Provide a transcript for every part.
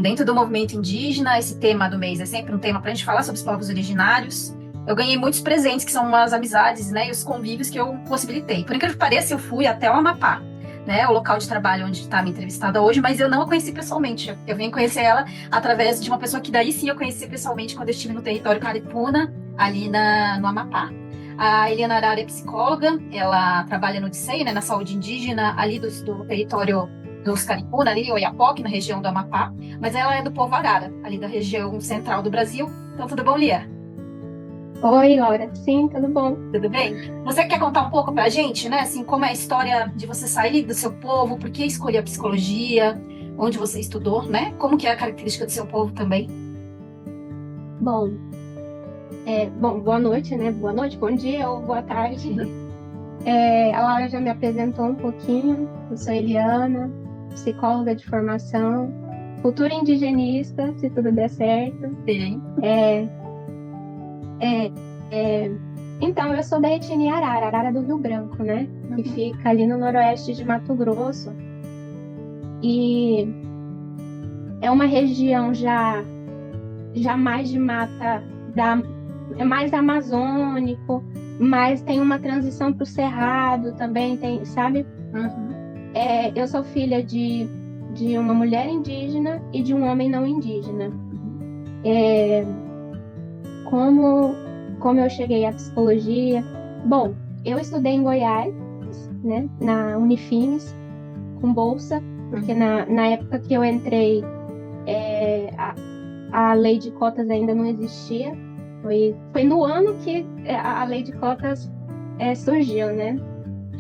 dentro do movimento indígena, esse tema do mês é sempre um tema para a gente falar sobre os povos originários. Eu ganhei muitos presentes, que são umas amizades, né, e os convívios que eu possibilitei. Por incrível que pareça, eu fui até o Amapá, né, o local de trabalho onde está a minha entrevistada hoje, mas eu não a conheci pessoalmente. Eu vim conhecer ela através de uma pessoa que daí sim eu conheci pessoalmente quando eu estive no território Caripuna, ali no Amapá. A Eliana Arara é psicóloga, ela trabalha no DICEI, né, na saúde indígena, ali do território dos Caripuna, ali, Oiapoque, na região do Amapá, mas ela é do povo Arara, ali da região central do Brasil. Então, tudo bom, Lia? Oi, Laura. Sim, tudo bom? Tudo bem? Você quer contar um pouco pra gente, né, assim, como é a história de você sair do seu povo, por que escolher a psicologia, onde você estudou, né? Como que é a característica do seu povo também? Bom, boa noite, né? Boa noite, bom dia ou boa tarde. A Laura já me apresentou um pouquinho. Eu sou Eliana, psicóloga de formação, futura indigenista, se tudo der certo. Sim. É, é, é, Então, eu sou da etnia Arara, Arara do Rio Branco, né? Que fica ali no noroeste de Mato Grosso. E é uma região já mais de mata, é mais amazônico, mas tem uma transição para o cerrado também, tem, sabe? Uhum. Eu sou filha de uma mulher indígena e de um homem não indígena. Como eu cheguei à psicologia? Bom, eu estudei em Goiás, né, na Unifines, com bolsa, porque na época que eu entrei, a lei de cotas ainda não existia. Foi no ano que a lei de cotas surgiu, né?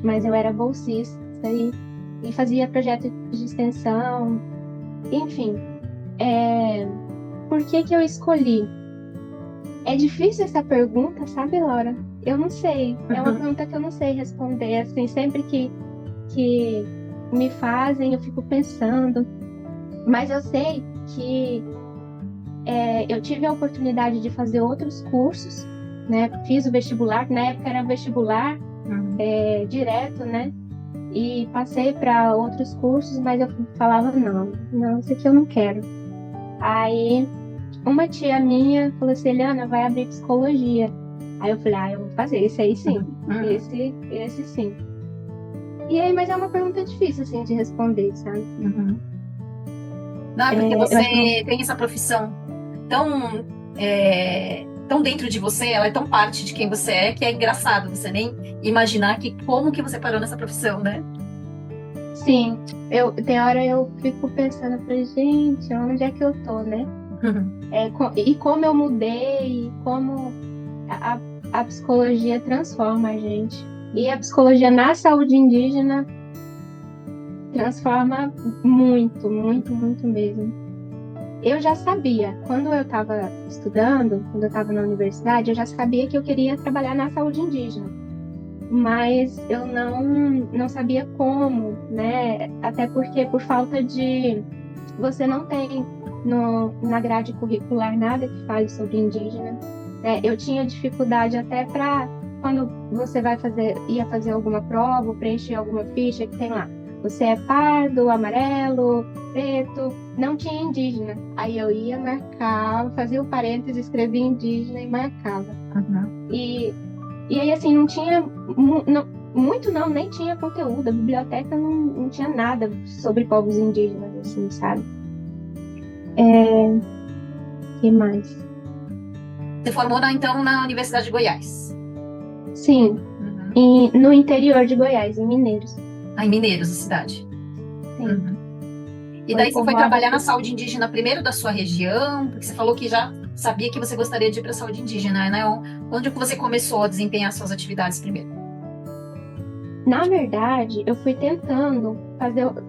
Mas eu era bolsista e fazia projeto de extensão, enfim. Por que que eu escolhi? É difícil essa pergunta, sabe, Laura? Eu não sei. É uma pergunta que eu não sei responder. Assim, sempre que me fazem, eu fico pensando. Mas eu sei que eu tive a oportunidade de fazer outros cursos, né? Fiz o vestibular, na época era vestibular direto, né? E passei para outros cursos, mas eu falava, não, isso aqui eu não quero. Aí, uma tia minha falou assim, Eliana, vai abrir psicologia. Aí eu falei, eu vou fazer, esse aí sim, esse sim. E aí, mas é uma pergunta difícil, assim, de responder, sabe? Não, é porque Eu acho que você tem essa profissão tão, tão dentro de você, ela é tão parte de quem você é, que é engraçado você nem imaginar como que você parou nessa profissão, né? sim, tem hora eu fico pensando, falei, gente, onde é que eu tô, né? E como eu mudei, como a psicologia transforma a gente. E a psicologia na saúde indígena transforma muito, muito, muito mesmo. Eu já sabia, quando eu estava estudando, quando eu estava na universidade, eu já sabia que eu queria trabalhar na saúde indígena. Mas eu não sabia como, né? Até porque por falta de... Você não tem na grade curricular nada que fale sobre indígena. Eu tinha dificuldade até para quando você ia fazer alguma prova, ou preencher alguma ficha que tem lá. Você é pardo, amarelo, preto, não tinha indígena. Aí eu ia, marcava, fazia o parênteses, escrevia indígena e marcava. E aí, assim, não tinha muito, nem tinha conteúdo. A biblioteca não tinha nada sobre povos indígenas, assim, sabe? Que mais? Você formou, então, na Universidade de Goiás. Sim, e no interior de Goiás, em Mineiros. Em Mineiros, a cidade. Sim. E daí você foi trabalhar na saúde indígena primeiro da sua região, porque você falou que já sabia que você gostaria de ir para a saúde indígena, né? Onde que você começou a desempenhar suas atividades primeiro? Na verdade, eu fui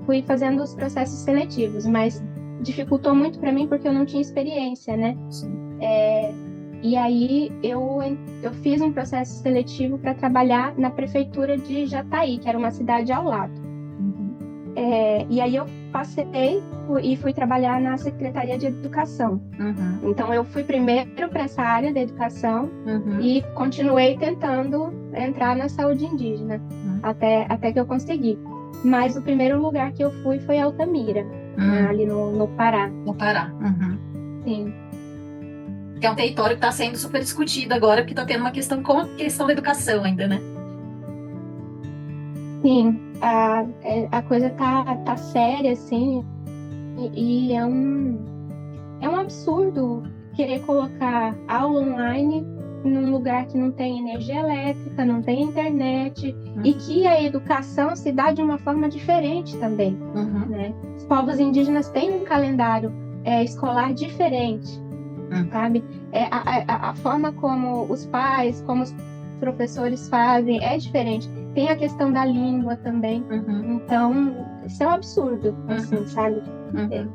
fui fazendo os processos seletivos, mas dificultou muito para mim porque eu não tinha experiência, né? E aí eu fiz um processo seletivo para trabalhar na prefeitura de Jataí, que era uma cidade ao lado. E aí eu passei e fui trabalhar na Secretaria de Educação. Então eu fui primeiro para essa área da educação e continuei tentando entrar na saúde indígena, até que eu consegui. Mas o primeiro lugar que eu fui foi Altamira. né, ali no Pará. No Pará. Uhum. Sim, Que é um território que está sendo super discutido agora, porque está tendo uma questão com a questão da educação ainda, né? sim. A coisa tá séria, assim, e é um absurdo querer colocar aula online num lugar que não tem energia elétrica, não tem internet, e que a educação se dá de uma forma diferente também, Uhum. né? Os povos indígenas têm um calendário escolar diferente, sabe? A forma como os pais, como os professores fazem é diferente. Tem a questão da língua também. Uhum. Então, isso é um absurdo, assim, sabe? Uhum.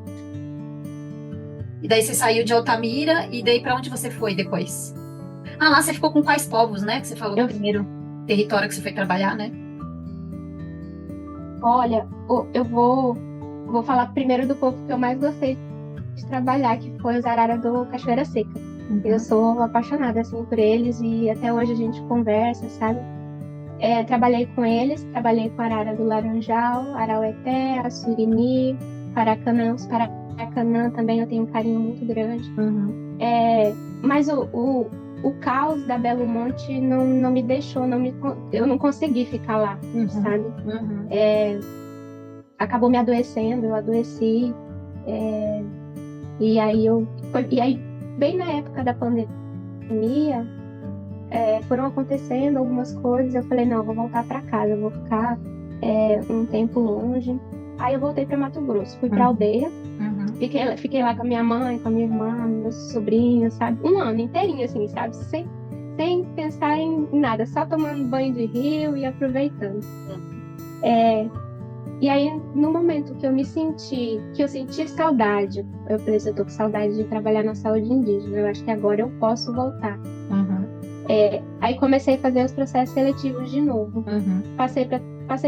E daí você saiu de Altamira e daí para onde você foi depois? Ah, lá você ficou com quais povos, né? Que você falou do Eu, primeiro território que você foi trabalhar, né? olha, eu vou falar primeiro do povo que eu mais gostei de trabalhar, que foi os Arara do Cachoeira Seca. Eu Uhum. sou apaixonada, assim, por eles e até hoje a gente conversa, sabe? Trabalhei com eles, trabalhei com a Arara do Laranjal, Araueté, Assurini, Paracanã. Os Paracanã também eu tenho um carinho muito grande. Uhum. Mas o caos da Belo Monte não me deixou, eu não consegui ficar lá, Uhum. sabe? Uhum. Acabou me adoecendo, eu adoeci. E aí, bem na época da pandemia, foram acontecendo algumas coisas. Eu falei, não, eu vou voltar para casa, eu vou ficar um tempo longe. Aí eu voltei para Mato Grosso, fui para aldeia, fiquei lá com a minha mãe, com a minha irmã, meus sobrinhos, sabe? Um ano inteirinho, assim, sabe? Sem pensar em nada, só tomando banho de rio e aproveitando. E aí, no momento que eu senti saudade, eu falei, eu tô com saudade de trabalhar na saúde indígena, eu acho que agora eu posso voltar. Uhum. Aí comecei a fazer os processos seletivos de novo. Uhum. Passei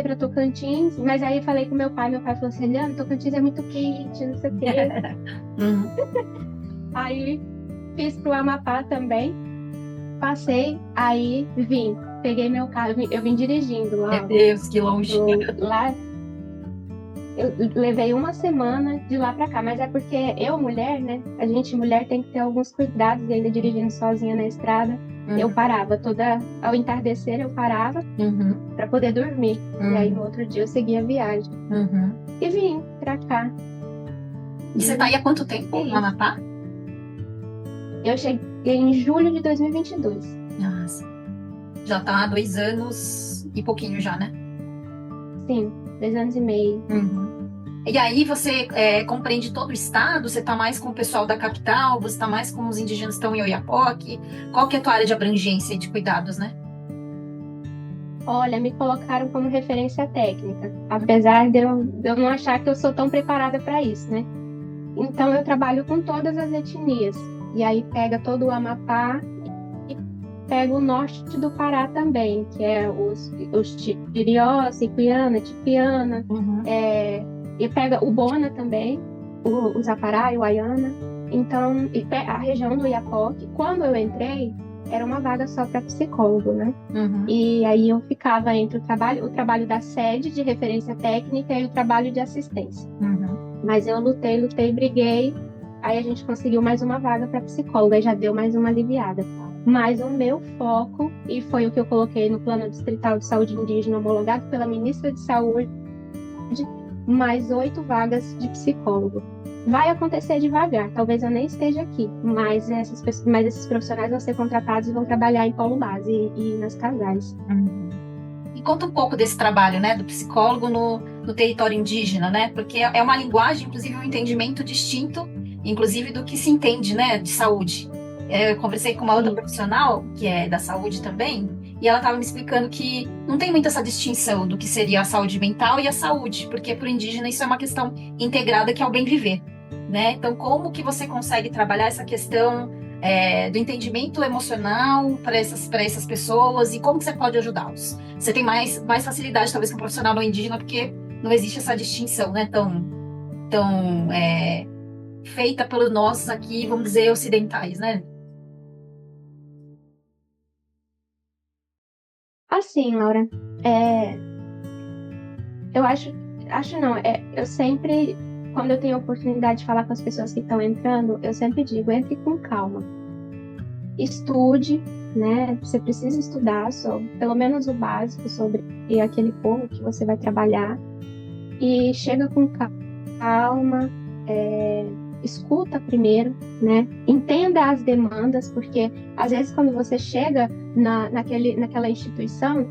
para Tocantins, mas aí falei com meu pai falou assim, Eliana, Tocantins é muito quente, não sei o quê. Uhum. Aí fiz pro Amapá também, passei, aí vim, peguei meu carro, eu vim dirigindo Meu Deus, que longe. lá. Eu levei uma semana de lá pra cá, mas é porque eu, mulher, né? A gente, mulher, tem que ter alguns cuidados, e ainda dirigindo sozinha na estrada. Eu parava ao entardecer eu parava Uhum. para poder dormir. E aí no outro dia eu seguia a viagem. Uhum. E vim pra cá. E você tá aí há quanto tempo no Amapá? Eu cheguei em julho de 2022. Nossa. Já tá há 2 anos e pouquinho já, né? Sim, 2 anos e meio. Uhum. E aí você compreende todo o estado? Você está mais com o pessoal da capital? Você está mais com os indígenas que estão em Oiapoque? Qual que é a tua área de abrangência e de cuidados, né? Olha, me colocaram como referência técnica, apesar de eu não achar que eu sou tão preparada para isso, né? Então eu trabalho com todas as etnias. E aí pega todo o Amapá e pega o norte do Pará também, que é os Tirió, Siquiana, Tipiana, Uhum. e pega o Bona também, o Zapará e o Aiana. Então, a região do Iapoque, quando eu entrei, era uma vaga só para psicólogo, né? Uhum. E aí eu ficava entre o trabalho da sede de referência técnica e o trabalho de assistência. Uhum. Mas eu lutei, briguei. Aí a gente conseguiu mais uma vaga para psicóloga e já deu mais uma aliviada. Mas o meu foco, e foi o que eu coloquei no Plano Distrital de Saúde Indígena homologado pela Ministra de Saúde, mais 8 vagas de psicólogo. Vai acontecer devagar, talvez eu nem esteja aqui, mas esses profissionais vão ser contratados e vão trabalhar em polo base e nas casais. Uhum. E conta um pouco desse trabalho, né, do psicólogo no território indígena, né? Porque é uma linguagem, inclusive um entendimento distinto, inclusive do que se entende, né, de saúde. Eu conversei com uma outra Sim. profissional, que é da saúde também, e ela estava me explicando que não tem muito essa distinção do que seria a saúde mental e a saúde, porque para o indígena isso é uma questão integrada que é o bem viver, né? Então, como que você consegue trabalhar essa questão do entendimento emocional para essas pessoas e como que você pode ajudá-los? Você tem mais facilidade, talvez, com um profissional não indígena, porque não existe essa distinção, né, tão feita pelos nós aqui, vamos dizer, ocidentais, né? Assim, Laura, eu acho não, eu sempre quando eu tenho a oportunidade de falar com as pessoas que estão entrando, eu sempre digo, entre com calma. Estude, né? Você precisa estudar sobre, pelo menos o básico sobre aquele povo que você vai trabalhar. E chega com calma, escuta primeiro, né? Entenda as demandas, porque às vezes quando você chega naquela instituição,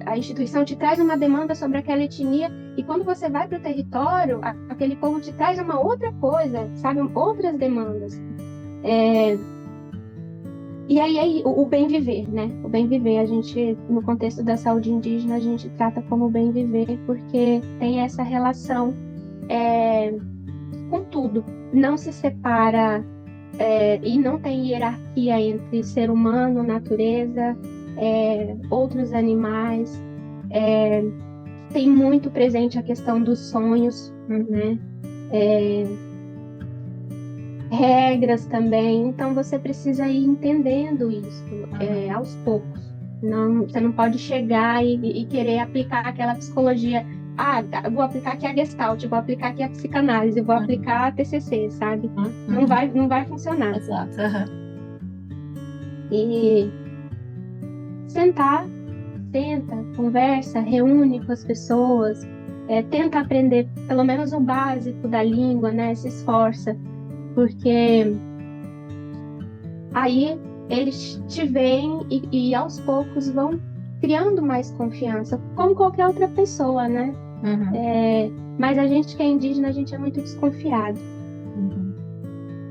a instituição te traz uma demanda sobre aquela etnia, e quando você vai para o território, aquele povo te traz uma outra coisa, sabe? Outras demandas. E aí o bem viver, né? O bem viver, a gente, no contexto da saúde indígena, a gente trata como bem viver, porque tem essa relação com tudo. Não se separa e não tem hierarquia entre ser humano, natureza, outros animais. Tem muito presente a questão dos sonhos, né? Regras também, então você precisa ir entendendo isso aos poucos. Você não pode chegar e querer aplicar aquela psicologia. Vou aplicar aqui a Gestalt, vou aplicar aqui a psicanálise, vou aplicar a TCC, sabe? Não vai funcionar. Exato. E senta, conversa, reúne com as pessoas, tenta aprender pelo menos o básico da língua, né? Se esforça. Porque aí eles te veem e aos poucos vão criando mais confiança, como qualquer outra pessoa, né? Mas a gente que é indígena, a gente é muito desconfiado.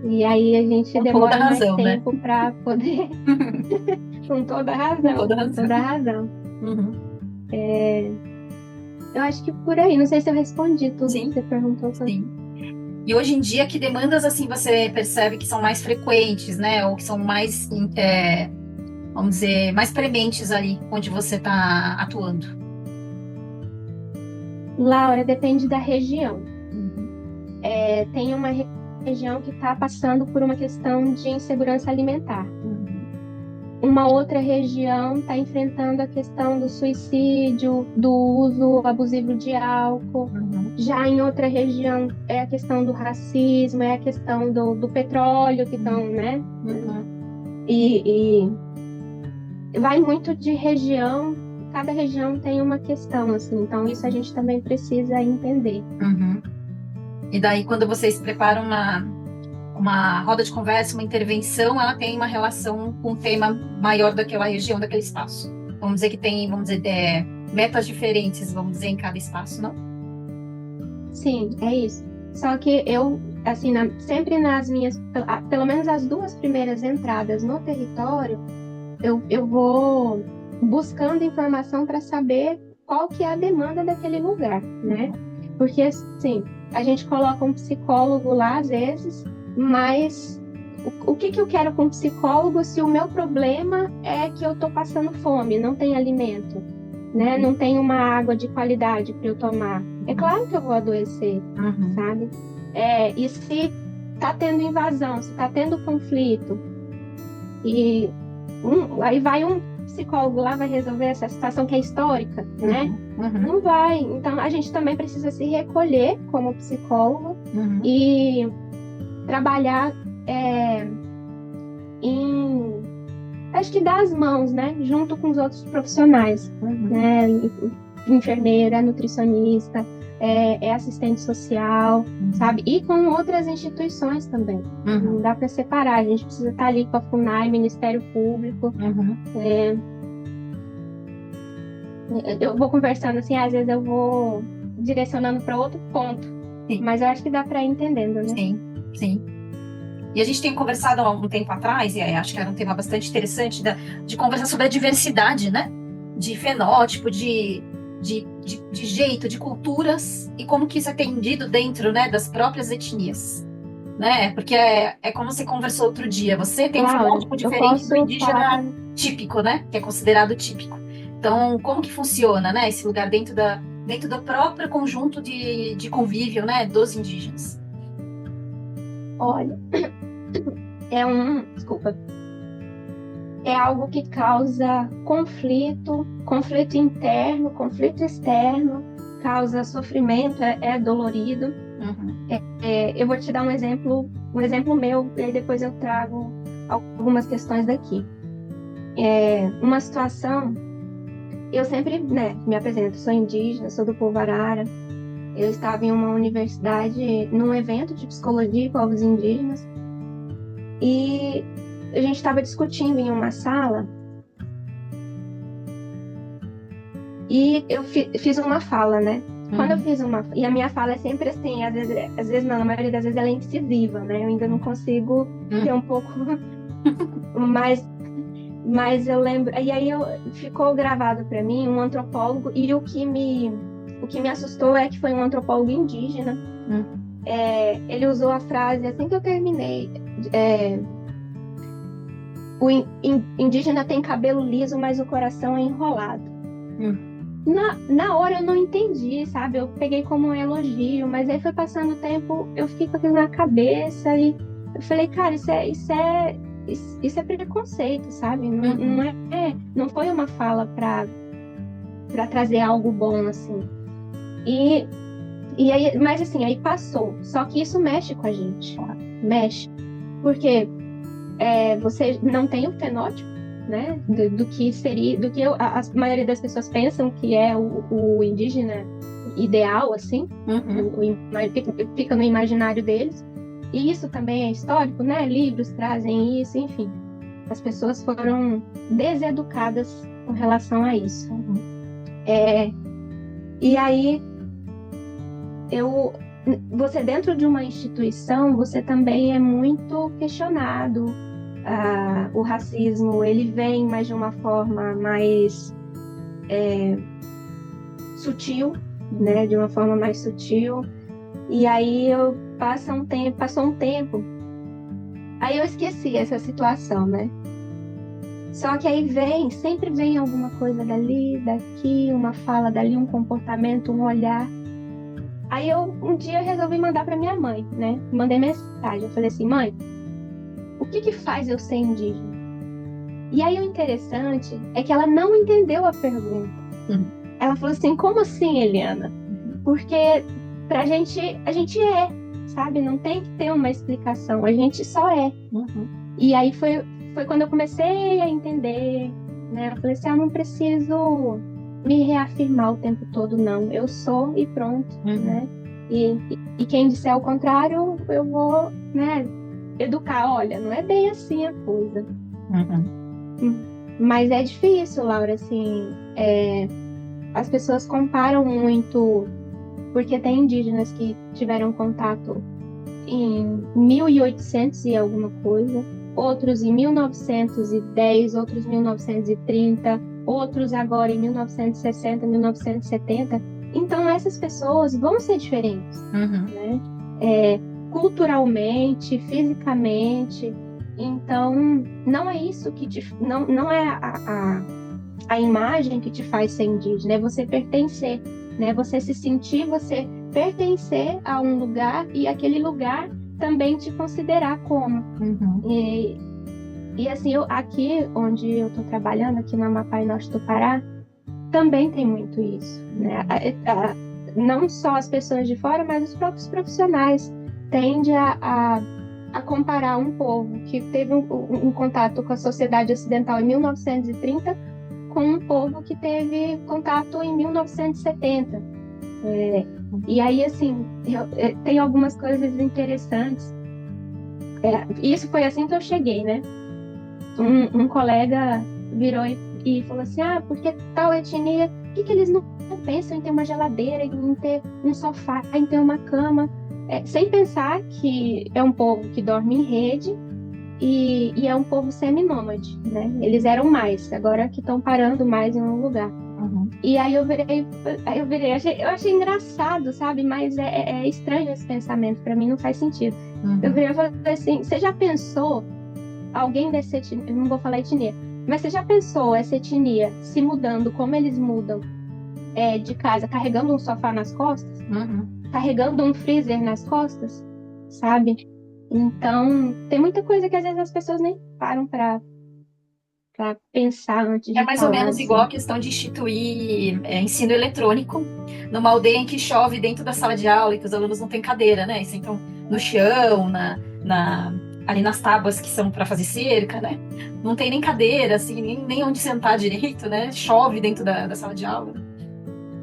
E aí a gente demora mais tempo, né? Para poder... com toda razão. Eu acho que por aí, não sei se eu respondi tudo que você perguntou. Sim. E hoje em dia, que demandas assim você percebe que são mais frequentes, né? Ou que são mais, vamos dizer, mais prementes ali onde você está atuando? Laura, depende da região. Tem uma região que está passando por uma questão de insegurança alimentar. Uma outra região está enfrentando a questão do suicídio, do uso abusivo de álcool. Já em outra região é a questão do racismo, é a questão do petróleo que estão, né? E vai muito de região, cada região tem uma questão, assim. Então isso a gente também precisa entender. E daí quando vocês preparam uma roda de conversa, uma intervenção, ela tem uma relação com um tema maior daquela região, daquele espaço. Vamos dizer que tem, metas diferentes, vamos dizer, em cada espaço, não? Sim, é isso. Só que eu, assim, sempre nas minhas, pelo menos as 2 primeiras entradas no território, eu vou buscando informação para saber qual que é a demanda daquele lugar, né? Porque, assim, a gente coloca um psicólogo lá, às vezes, mas o que eu quero com um psicólogo se o meu problema é que eu estou passando fome, não tem alimento, né? Não tem uma água de qualidade para eu tomar? É claro que eu vou adoecer, sabe? E se está tendo invasão, se está tendo conflito, e aí vai um psicólogo lá, vai resolver essa situação que é histórica, né? Não vai. Então, a gente também precisa se recolher como psicólogo e trabalhar acho que dar as mãos, né? Junto com os outros profissionais, né? Enfermeira, nutricionista, assistente social, sabe? E com outras instituições também. Não dá para separar, a gente precisa estar ali com a FUNAI, Ministério Público. Eu vou conversando assim, às vezes eu vou direcionando para outro ponto. Sim. Mas eu acho que dá para ir entendendo, né? Sim. E a gente tem conversado há um tempo atrás, e acho que era um tema bastante interessante, de conversar sobre a diversidade, né? De fenótipo, de jeito, de culturas, e como que isso é atendido dentro, né, das próprias etnias. Né? Porque é como você conversou outro dia, você tem um fenótipo diferente do indígena típico, né? Que é considerado típico. Então, como que funciona, né? Esse lugar dentro do próprio conjunto de convívio, né? Dos indígenas. Olha, é algo que causa conflito interno, conflito externo, causa sofrimento, é dolorido. Uhum. Eu vou te dar um exemplo meu, e aí depois eu trago algumas questões daqui. Uma situação, eu sempre, né, me apresento, sou indígena, sou do povo Arara. Eu estava em uma universidade, num evento de psicologia e povos indígenas, e a gente estava discutindo em uma sala, e eu fiz uma fala, né? Quando eu fiz e a minha fala é sempre assim, às vezes não, na maioria das vezes ela é incisiva, né? Eu ainda não consigo ter um pouco mas eu lembro, e aí ficou gravado para mim um antropólogo, e o que me assustou é que foi um antropólogo indígena. Ele usou a frase assim que eu terminei: o indígena tem cabelo liso, mas o coração é enrolado. Na hora eu não entendi, sabe? Eu peguei como um elogio, mas aí foi passando o tempo, eu fiquei com aquilo na cabeça e eu falei, cara, isso é preconceito, sabe? Não foi uma fala para trazer algo bom, assim. E aí, mas assim, aí passou. Só que isso mexe com a gente, mexe, porque você não tem o fenótipo, né, do que seria, do que a maioria das pessoas pensam que é o indígena ideal, assim, fica no imaginário deles. E isso também é histórico, né? Livros trazem isso, enfim. As pessoas foram deseducadas com relação a isso. E aí, você dentro de uma instituição, você também é muito questionado. O racismo, ele vem, mas de uma forma mais sutil, né? De uma forma mais sutil. E aí passou um tempo, aí eu esqueci essa situação, né? Só que aí sempre vem alguma coisa dali, daqui, uma fala dali, um comportamento, um olhar. Aí um dia resolvi mandar para minha mãe, né? Mandei mensagem, eu falei assim, mãe, o que faz eu ser indígena? E aí o interessante é que ela não entendeu a pergunta. Ela falou assim, como assim, Eliana? Porque pra gente, a gente sabe? Não tem que ter uma explicação, a gente só é. E aí foi quando eu comecei a entender, né? Eu falei assim, eu não preciso me reafirmar o tempo todo, não. Eu sou e pronto, né? E quem disser o contrário, eu vou, né, educar. Olha, não é bem assim a coisa. Mas é difícil, Laura, assim, as pessoas comparam muito, porque tem indígenas que tiveram contato em 1800 e alguma coisa, outros em 1910, outros em 1930, outros agora em 1960, 1970. Então essas pessoas vão ser diferentes, né? Culturalmente, fisicamente. Então não é isso que não é a imagem que te faz ser indígena, é você pertencer, né? Você se sentir, você pertencer a um lugar e aquele lugar também te considerar como. E assim, aqui onde eu estou trabalhando, aqui no Amapá e Norte do Pará, também tem muito isso, né? Não só as pessoas de fora, mas os próprios profissionais tendem a comparar um povo que teve um contato com a sociedade ocidental em 1930 com um povo que teve contato em 1970. E aí, assim, tem algumas coisas interessantes. Isso foi assim que eu cheguei, né? Um colega virou e falou assim, porque tal etnia, por que eles não pensam em ter uma geladeira, em ter um sofá, em ter uma cama? Sem pensar que é um povo que dorme em rede e é um povo seminômade, né? Eles eram mais, agora que estão parando mais em um lugar. E aí eu achei engraçado, sabe? Mas é estranho esse pensamento, para mim não faz sentido. Eu virei e falei assim, você já pensou alguém dessa etnia, eu não vou falar etnia, mas você já pensou essa etnia se mudando como eles mudam de casa, carregando um sofá nas costas? Carregando um freezer nas costas, sabe? Então, tem muita coisa que às vezes as pessoas nem param para para pensar antes É de mais ou falar, menos igual a assim. questão de instituir ensino eletrônico numa aldeia em que chove dentro da sala de aula e que os alunos não têm cadeira, né? E sentam no chão, ali nas tábuas que são para fazer cerca, né? Não tem nem cadeira, assim, nem onde sentar direito, né? Chove dentro da sala de aula.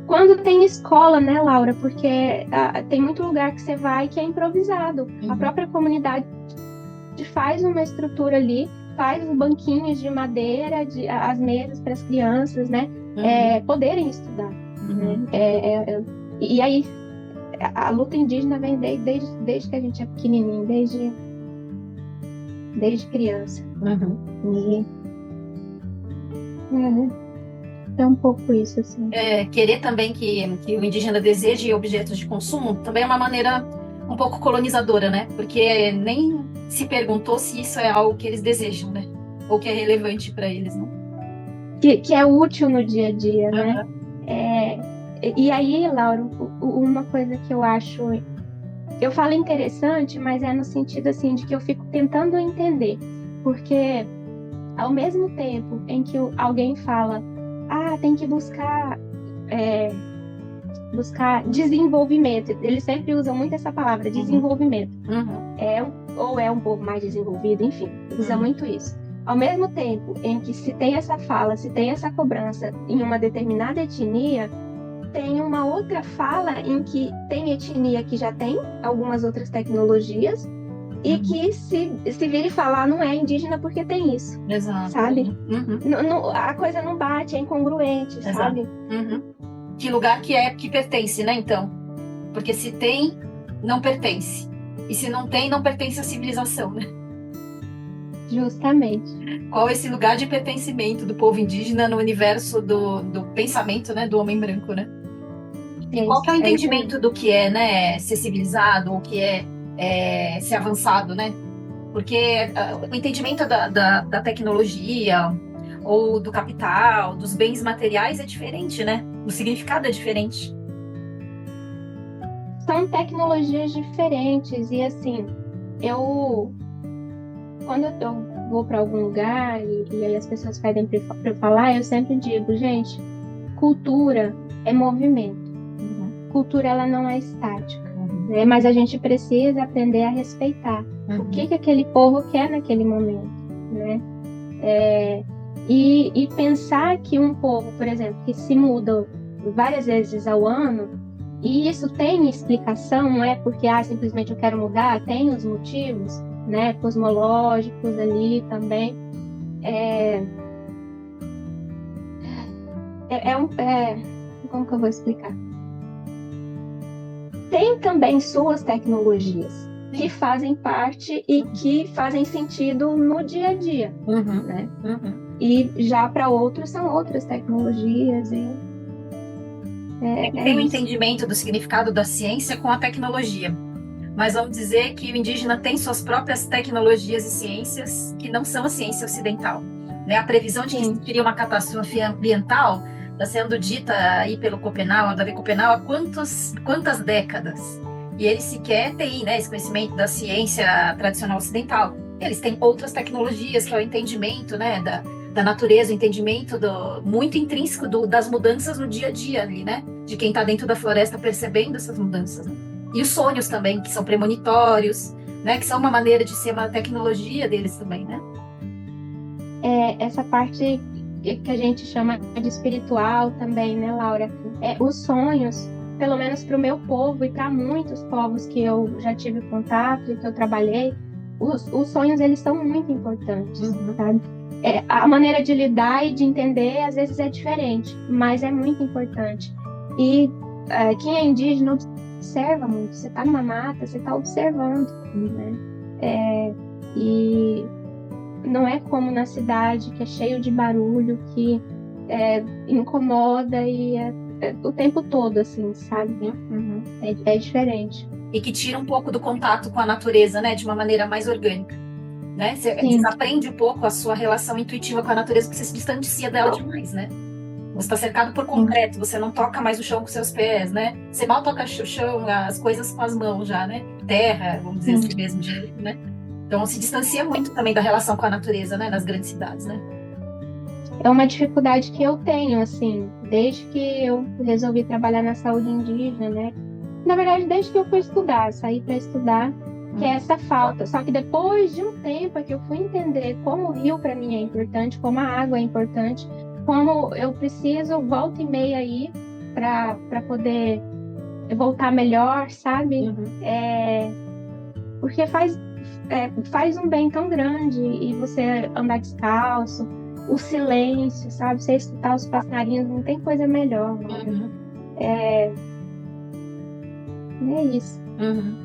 Quando tem escola, né, Laura? Porque tem muito lugar que você vai que é improvisado. A Uhum, própria comunidade faz uma estrutura ali, faz os banquinhos de madeira, as mesas para as crianças, né, uhum, poderem estudar, né? uhum, E aí a luta indígena vem desde que a gente é pequenininho, desde criança. uhum. E é um pouco isso, assim. Querer também que o indígena deseje objetos de consumo também é uma maneira um pouco colonizadora, né? Porque nem se perguntou se isso é algo que eles desejam, né? Ou que é relevante para eles, né? Que é útil no dia a dia, né? Aham. É, e aí, Laura, uma coisa que eu acho, eu falo interessante, mas é no sentido assim de que eu fico tentando entender, porque ao mesmo tempo em que alguém fala, tem que buscar desenvolvimento, eles sempre usam muito essa palavra, Uhum. desenvolvimento, Uhum. ou é um povo mais desenvolvido, enfim, usa Uhum. muito isso. Ao mesmo tempo em que se tem essa fala, se tem essa cobrança em uma determinada etnia, tem uma outra fala em que tem etnia que já tem algumas outras tecnologias e Uhum. que se vira e falar não é indígena porque tem isso, Exato. sabe? Uhum. A coisa não bate, é incongruente, Exato. sabe? Uhum. Que lugar que pertence, né? Então, porque se tem, não pertence. E se não tem, não pertence à civilização, né? Justamente. Qual é esse lugar de pertencimento do povo indígena no universo do pensamento, né, do homem branco, né? E qual que é o É isso aí. entendimento do que é, né, ser civilizado, ou que é ser avançado, né? Porque o entendimento da tecnologia ou do capital, dos bens materiais é diferente, né? O significado é diferente. São tecnologias diferentes e assim, eu quando eu vou para algum lugar e aí as pessoas pedem para eu falar, eu sempre digo, gente, cultura é movimento. Uhum, Cultura ela não é estática, uhum, né? Mas a gente precisa aprender a respeitar o uhum, que aquele povo quer naquele momento, né? E pensar que um povo, por exemplo, que se muda várias vezes ao ano, e isso tem explicação, não é porque simplesmente eu quero mudar, tem os motivos, né, cosmológicos ali também. É, como que eu vou explicar? Tem também suas tecnologias que sim. fazem parte e que fazem sentido no dia a dia, Uhum, né? uhum. E já para outros são outras tecnologias e É que é tem um isso. entendimento do significado da ciência com a tecnologia. Mas vamos dizer que o indígena tem suas próprias tecnologias e ciências que não são a ciência ocidental. Né? A previsão de que Sim, existiria uma catástrofe ambiental está sendo dita aí pelo Copenau, Davi Copenau, há quantas décadas? E eles sequer têm, né, esse conhecimento da ciência tradicional ocidental. Eles têm outras tecnologias, que é o entendimento, né, da natureza, o entendimento muito intrínseco das mudanças no dia a dia ali, né? De quem está dentro da floresta percebendo essas mudanças, né? E os sonhos também, que são premonitórios, né? Que são uma maneira de ser uma tecnologia deles também, né? essa parte que a gente chama de espiritual também, né, Laura? Os sonhos, pelo menos para o meu povo e para muitos povos que eu já tive contato e que eu trabalhei, os sonhos eles são muito importantes, Uhum. sabe? A maneira de lidar e de entender às vezes é diferente, mas é muito importante. E quem é indígena observa muito. Você está numa mata, você está observando, né? E não é como na cidade, que é cheio de barulho, que incomoda e o tempo todo, assim, sabe? Uhum. É diferente. E que tira um pouco do contato com a natureza, né? De uma maneira mais orgânica, né? Você Sim, desaprende um pouco a sua relação intuitiva com a natureza, porque você se distancia dela demais, né? Você está cercado por sim. concreto, você não toca mais o chão com seus pés, né? Você mal toca o chão, as coisas com as mãos já, né? Terra, vamos dizer Sim. assim mesmo, né? Então se distancia muito também da relação com a natureza, né? Nas grandes cidades, né? é uma dificuldade que eu tenho, assim, desde que eu resolvi trabalhar na saúde indígena, né? Na verdade, desde que eu fui estudar, saí para estudar, que é essa falta. Só que depois de um tempo é que eu fui entender como o rio para mim é importante, como a água é importante, como eu preciso volta e meia aí para poder voltar melhor, sabe? Uhum. Porque faz um bem tão grande e você andar descalço, o silêncio, sabe? Você escutar os passarinhos, não tem coisa melhor, né? Uhum. É isso. Uhum.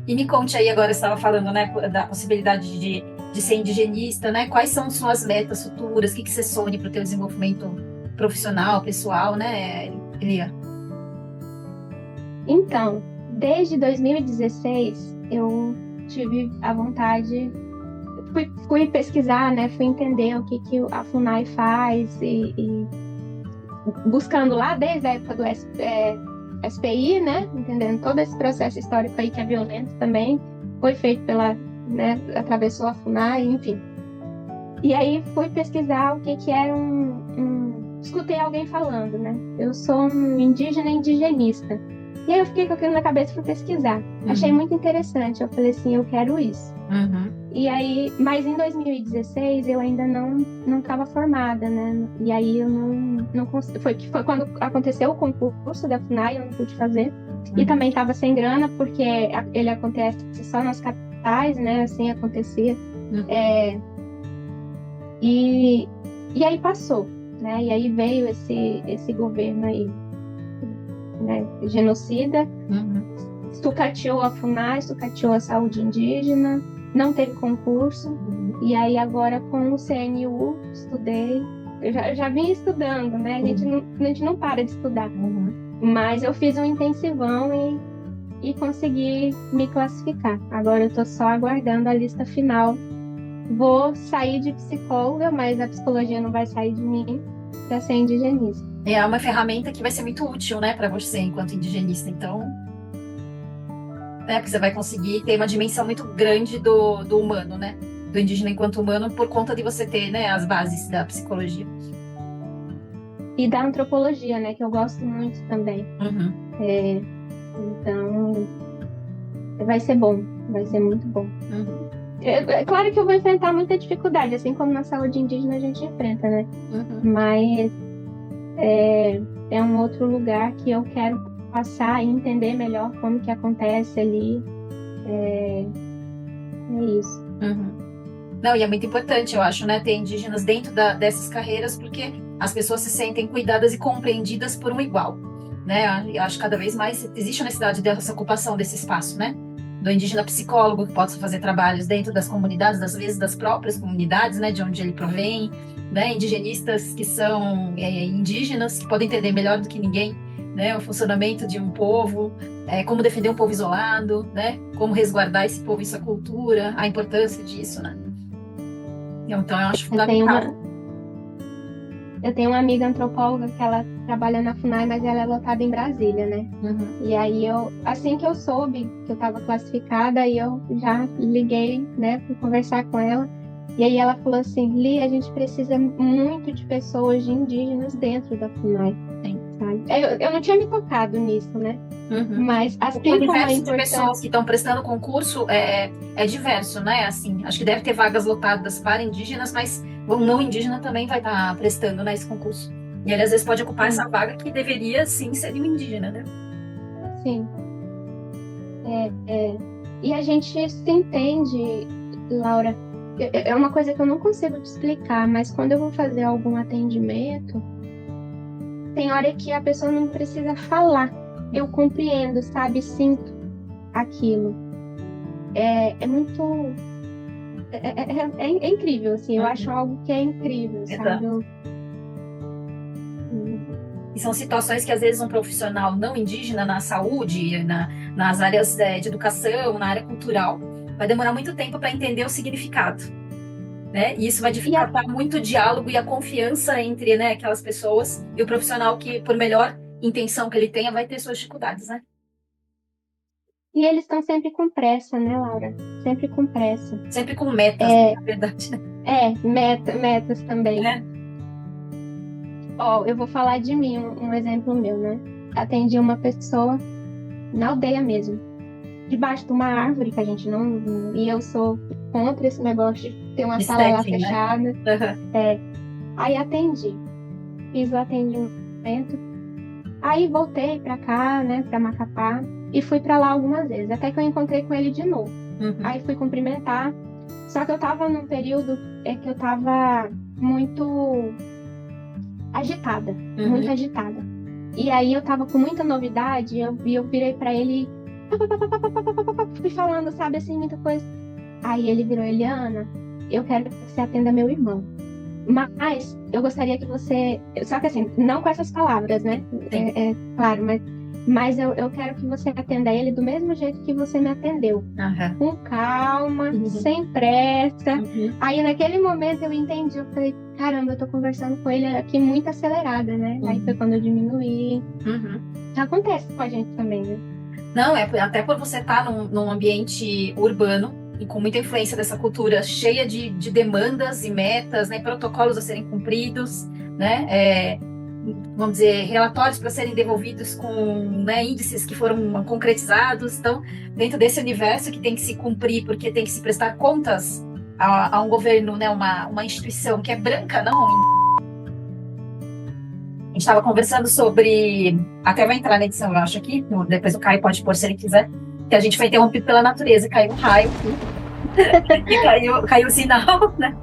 E me conte aí agora, você estava falando, né, da possibilidade de ser indigenista, né? Quais são suas metas futuras? O que que você sonha para o teu desenvolvimento profissional, pessoal, né, Elia? Então, desde 2016, eu tive a vontade, fui pesquisar, né? Fui entender o que que a FUNAI faz e buscando lá desde a época do SPI, né? Entendendo todo esse processo histórico aí que é violento também, foi feito né? Atravessou a FUNAI, enfim. E aí fui pesquisar o que que era escutei alguém falando, né? Eu sou um indígena indigenista. E aí eu fiquei com aquilo na cabeça e fui pesquisar. Achei Uhum. muito interessante. Eu falei assim, eu quero isso. Uhum. E aí, mas em 2016 eu ainda não estava formada, né? E aí eu não consegui. Foi quando aconteceu o concurso da FUNAI, eu não pude fazer. E Uhum. também estava sem grana, porque ele acontece só nas capitais, né? Assim acontecia. Uhum. E, e aí passou, né? E aí veio esse governo aí, né? Genocida, Uhum. sucateou a FUNAI, sucateou a saúde indígena, não teve concurso. Uhum. E aí agora com o CNU estudei, eu já vim estudando, né? A gente não para de estudar. Uhum. Mas eu fiz um intensivão e consegui me classificar. Agora eu estou só aguardando a lista final. Vou sair de psicóloga, mas a psicologia não vai sair de mim para ser indigenista. É uma ferramenta que vai ser muito útil, né, para você enquanto indigenista. Então, né, porque você vai conseguir ter uma dimensão muito grande do humano, né? Do indígena enquanto humano, por conta de você ter, né, as bases da psicologia. E da antropologia, né, que eu gosto muito também. Uhum. Então, vai ser bom, vai ser muito bom. Uhum. É claro que eu vou enfrentar muita dificuldade, assim como na saúde indígena a gente enfrenta, né? Uhum. Mas é um outro lugar que eu quero passar e entender melhor como que acontece ali. É isso. Uhum. Não, e é muito importante, eu acho, né, ter indígenas dentro dessas carreiras, porque as pessoas se sentem cuidadas e compreendidas por um igual, né? Eu acho que cada vez mais existe a necessidade dessa ocupação desse espaço, né? Do indígena psicólogo que possa fazer trabalhos dentro das comunidades, às vezes das próprias comunidades, né, de onde ele provém, né? Indigenistas que são indígenas, que podem entender melhor do que ninguém, né, o funcionamento de um povo, como defender um povo isolado, né? Como resguardar esse povo e sua cultura, a importância disso, né? Então, eu acho Eu tenho fundamental. uma, eu tenho uma amiga antropóloga que ela trabalha na FUNAI, mas ela é lotada em Brasília, né? Uhum. E aí assim que eu soube que eu estava classificada, aí eu já liguei, né, para conversar com ela. E aí ela falou assim, Li, a gente precisa muito de pessoas indígenas dentro da FUNAI, Sim. sabe? Eu não tinha me tocado nisso, né? Uhum. Mas Porque o assim como é universo de importante, pessoas que estão prestando concurso é diverso, né? Assim, acho que deve ter vagas lotadas para indígenas, mas o não indígena também vai estar prestando, né, esse concurso. E ele às vezes pode ocupar sim, essa vaga que deveria sim ser de um indígena, né? sim. E a gente se entende, Laura. É uma coisa que eu não consigo te explicar, mas quando eu vou fazer algum atendimento, tem hora que a pessoa não precisa falar. Eu compreendo, sabe? Sinto aquilo. É muito. É incrível, assim. Eu acho Uhum. algo que é incrível, sabe? Exato. E são situações que às vezes um profissional não indígena na saúde, nas áreas de educação, na área cultural, vai demorar muito tempo para entender o significado, né? E isso vai E, a- dificultar muito o diálogo e a confiança entre, né, aquelas pessoas e o profissional que, por melhor intenção que ele tenha, vai ter suas dificuldades, né? e eles estão sempre com pressa, né, Laura? Sempre com pressa. Sempre com metas, É, na verdade, né? metas também. Ó, eu vou falar de mim, um exemplo meu, né? Atendi uma pessoa na aldeia mesmo, debaixo de uma árvore que a gente não. E eu sou contra esse negócio de ter uma De sala lá setting, né? fechada. Aham. Aí atendi, fiz o atendimento. Aí voltei pra cá, né, pra Macapá, e fui pra lá algumas vezes, até que eu encontrei com ele de novo. Uhum. Aí fui cumprimentar, só que eu tava num período que eu tava muito agitada, muito Uhum. agitada. E aí eu tava com muita novidade, eu virei pra ele, fui falando, sabe, assim, muita coisa. Aí ele virou, Eliana, eu quero que você atenda meu irmão. Mas eu gostaria que você. Só que assim, não com essas palavras, né? Sim. Claro, mas eu quero que você atenda ele do mesmo jeito que você me atendeu. Aham. Com calma, Uhum. sem pressa. Uhum. Aí naquele momento eu entendi, eu falei, caramba, eu tô conversando com ele aqui muito acelerada, né? Aí foi Uhum. quando eu diminuí. Uhum. Acontece com a gente também, né? Não, até por você estar num ambiente urbano e com muita influência dessa cultura cheia de demandas e metas, né, protocolos a serem cumpridos, né, vamos dizer, relatórios para serem devolvidos com, né, índices que foram concretizados. Então, dentro desse universo que tem que se cumprir, porque tem que se prestar contas a um governo, né, uma instituição que é branca, não. A gente estava conversando sobre. Até vai entrar na edição, eu acho, aqui. Depois o Caio pode pôr se ele quiser. Que a gente foi interrompido pela natureza. Caiu um raio e caiu o sinal, né?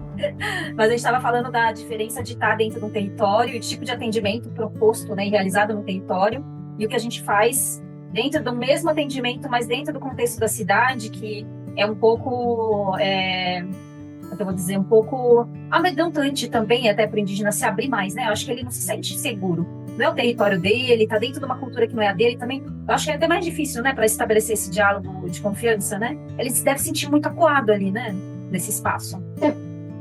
Mas a gente estava falando da diferença de estar dentro de um território e o tipo de atendimento proposto, né, e realizado no território, e o que a gente faz dentro do mesmo atendimento, mas dentro do contexto da cidade, que é um pouco. Eu vou dizer, um pouco amedrontante também, até para o indígena se abrir mais, né? Eu acho que ele não se sente seguro. Não é o território dele, tá dentro de uma cultura que não é a dele também. Eu acho que é até mais difícil, né, para estabelecer esse diálogo de confiança, né? Ele se deve sentir muito acuado ali, né, nesse espaço.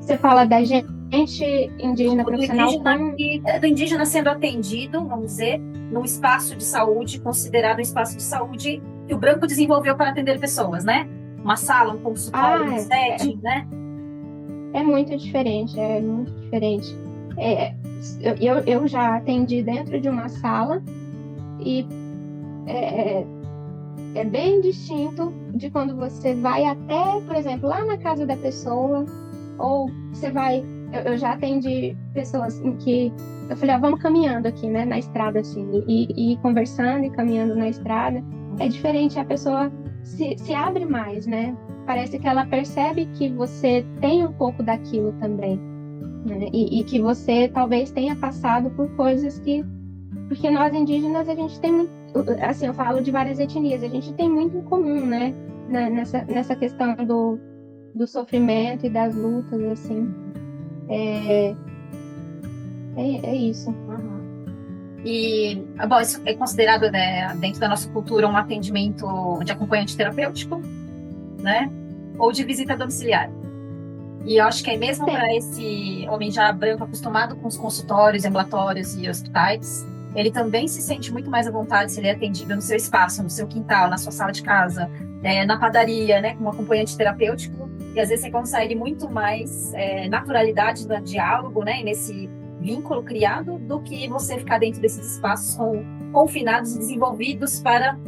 Você fala da gente indígena Do profissional indígena com. do indígena sendo atendido, vamos dizer, num espaço de saúde, considerado um espaço de saúde que o branco desenvolveu para atender pessoas, né? Uma sala, um consultório, um Ah, setting, né? é muito diferente, é muito diferente. É, eu já atendi dentro de uma sala e é, é é bem distinto de quando você vai até, por exemplo, lá na casa da pessoa, ou você vai. Eu já atendi pessoas em que eu falei, vamos caminhando aqui, né, na estrada, assim, e ir conversando e caminhando na estrada. É diferente, a pessoa se abre mais, né? Parece que ela percebe que você tem um pouco daquilo também, né? E que você talvez tenha passado por coisas que. Porque nós indígenas, a gente tem muito. Assim, eu falo de várias etnias, a gente tem muito em comum, né? Nessa questão do sofrimento e das lutas, assim. É, é isso. Uhum. E, bom, isso é considerado, né, dentro da nossa cultura, um atendimento de acompanhante terapêutico, né? Ou de visita domiciliar. E eu acho que é mesmo Tem. para esse homem já branco acostumado com os consultórios, ambulatórios e hospitais, ele também se sente muito mais à vontade se ele é atendido no seu espaço, no seu quintal, na sua sala de casa, na padaria, né, com um acompanhante terapêutico. E às vezes você consegue muito mais naturalidade no diálogo, né, e nesse vínculo criado, do que você ficar dentro desses espaços confinados e desenvolvidos para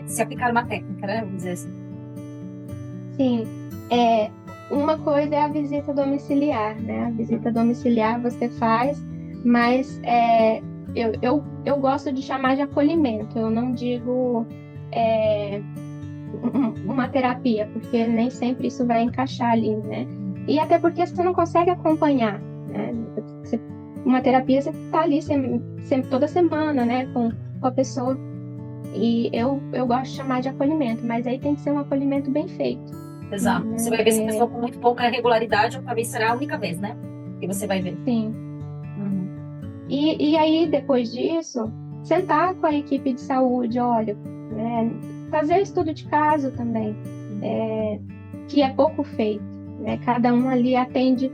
se aplicar uma técnica, né, vamos dizer assim. Sim. Uma coisa é a visita domiciliar, né? A visita domiciliar você faz, mas eu gosto de chamar de acolhimento. Eu não digo uma terapia, porque nem sempre isso vai encaixar ali, né? E até porque você não consegue acompanhar, né? Uma terapia você está ali sempre, toda semana, né? Com a pessoa. E eu gosto de chamar de acolhimento, mas aí tem que ser um acolhimento bem feito. Exato. Você vai ver essa pessoa com muito pouca regularidade, ou talvez será a única vez, né? Que você vai ver. Sim. Uhum. E aí, depois disso, sentar com a equipe de saúde, olha, né, fazer estudo de caso também, que é pouco feito, né? Cada um ali atende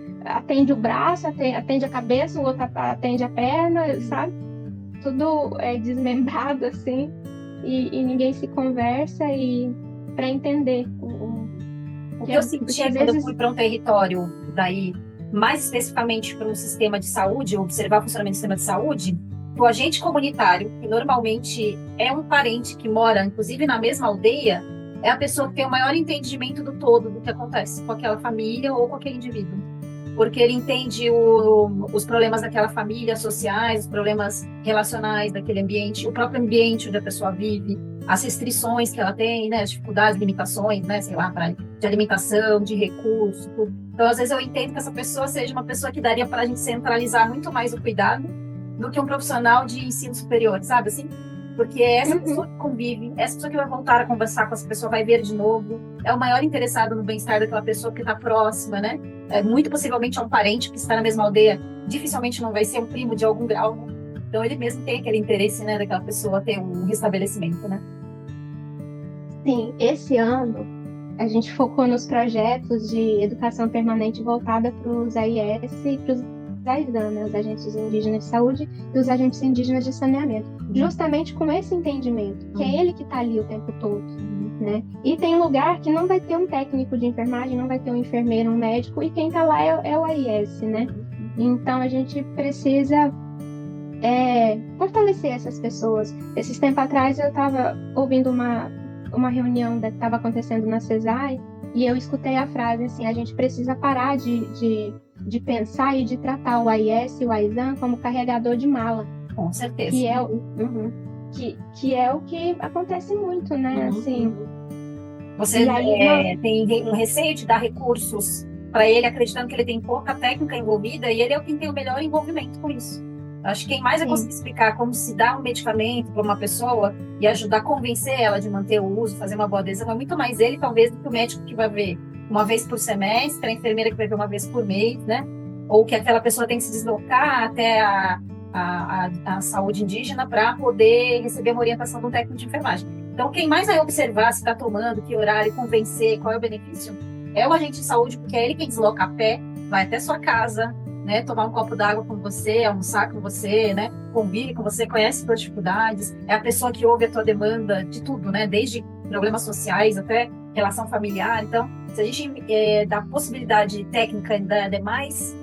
o braço, atende a cabeça, o outro atende a perna, sabe? Tudo desmembrado assim, e ninguém se conversa e para entender O que eu senti porque às quando eu vezes fui para um território daí mais especificamente para um sistema de saúde, observar o funcionamento do sistema de saúde, o agente comunitário, que normalmente é um parente que mora, inclusive, na mesma aldeia, é a pessoa que tem o maior entendimento do todo do que acontece com aquela família ou com aquele indivíduo. Porque ele entende os problemas daquela família sociais, os problemas relacionais daquele ambiente, o próprio ambiente onde a pessoa vive, as restrições que ela tem, né, as dificuldades, limitações, né, sei lá, de alimentação, de recurso, tudo. Então, às vezes eu entendo que essa pessoa seja uma pessoa que daria para a gente centralizar muito mais o cuidado do que um profissional de ensino superior, sabe assim? Porque é essa pessoa que convive, essa pessoa que vai voltar a conversar com essa pessoa, vai ver de novo, é o maior interessado no bem-estar daquela pessoa que está próxima, né? Muito possivelmente é um parente que está na mesma aldeia, dificilmente não vai ser um primo de algum grau, né? Então ele mesmo tem aquele interesse, né, daquela pessoa ter um restabelecimento, né? Sim, esse ano a gente focou nos projetos de educação permanente voltada para os AIS e para os AISAN, né, os agentes indígenas de saúde e os agentes indígenas de saneamento, justamente com esse entendimento, que é ele que está ali o tempo todo, né? E tem lugar que não vai ter um técnico de enfermagem, não vai ter um enfermeiro, um médico, e quem está lá é o AIS, né? Então a gente precisa fortalecer essas pessoas. Esses tempos atrás eu estava ouvindo uma reunião que estava acontecendo na CESAI e eu escutei a frase assim: a gente precisa parar de pensar e de tratar o AIS e o AISAN como carregador de mala. Com certeza. Que é o que acontece muito, né? Assim, você tem um receio de dar recursos para ele, acreditando que ele tem pouca técnica envolvida, e ele é quem tem o melhor envolvimento com isso. Acho que quem mais vai conseguir explicar como se dá um medicamento para uma pessoa e ajudar a convencer ela de manter o uso, fazer uma boa adesão, é muito mais ele, talvez, do que o médico que vai ver uma vez por semestre, a enfermeira que vai ver uma vez por mês, né? Ou que aquela pessoa tem que se deslocar até a saúde indígena para poder receber uma orientação do técnico de enfermagem. Então, quem mais vai observar se está tomando, que horário, convencer, qual é o benefício, é o agente de saúde, porque é ele quem desloca a pé, vai até sua casa, né, tomar um copo d'água com você, almoçar com você, né, convive com você, conhece suas dificuldades, é a pessoa que ouve a tua demanda de tudo, né, desde problemas sociais até relação familiar. Então, se a gente dá possibilidade técnica e dá demais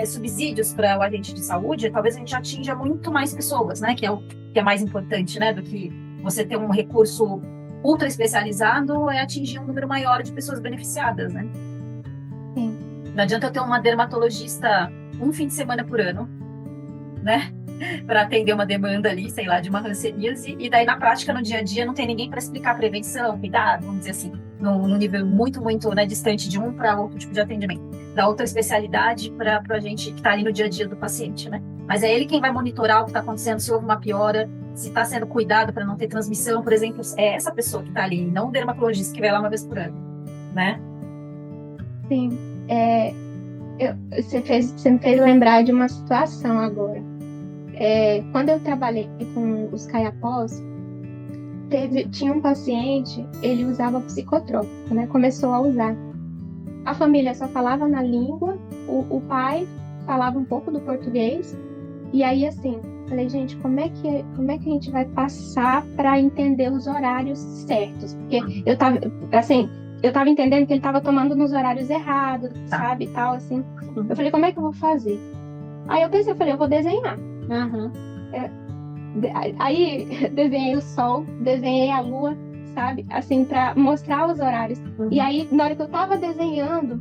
subsídios para o agente de saúde, talvez a gente atinja muito mais pessoas, né, que é mais importante, né, do que você ter um recurso ultra especializado, é atingir um número maior de pessoas beneficiadas, né? Sim. Não adianta eu ter uma dermatologista um fim de semana por ano, né? Para atender uma demanda ali, sei lá, de uma hanseníase, e daí na prática, no dia a dia, não tem ninguém para explicar prevenção, cuidado, vamos dizer assim, num nível muito, muito, né, distante de um para outro tipo de atendimento. Da outra especialidade para a gente que está ali no dia a dia do paciente, né? Mas é ele quem vai monitorar o que está acontecendo, se houve uma piora, se está sendo cuidado para não ter transmissão, por exemplo, é essa pessoa que está ali, não o dermatologista que vai lá uma vez por ano, né? Sim. Você me fez lembrar de uma situação agora. Quando eu trabalhei com os caiapós, tinha um paciente, ele usava psicotrópico, né? Começou a usar. A família só falava na língua, o pai falava um pouco do português, e aí assim, falei, gente, como é que a gente vai passar para entender os horários certos? Porque eu tava entendendo que ele tava tomando nos horários errados, sabe, e tal, assim. Eu falei, como é que eu vou fazer? Aí eu falei, eu vou desenhar. Aí desenhei o sol, desenhei a lua, sabe, assim, para mostrar os horários. E aí, na hora que eu tava desenhando,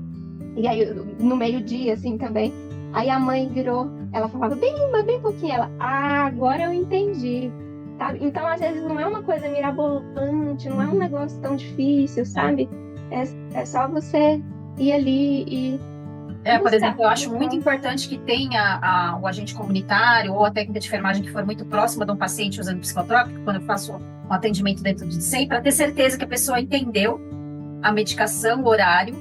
e aí no meio-dia, assim, também, aí a mãe virou, ela falava bem pouquinho, ela, agora eu entendi, sabe? Então, às vezes, não é uma coisa mirabolante, não é um negócio tão difícil, sabe? É só você ir ali e por exemplo, eu acho muito importante que tenha o agente comunitário ou a técnica de enfermagem que for muito próxima de um paciente usando psicotrópico, quando eu faço um atendimento dentro de SEI, para ter certeza que a pessoa entendeu a medicação, o horário,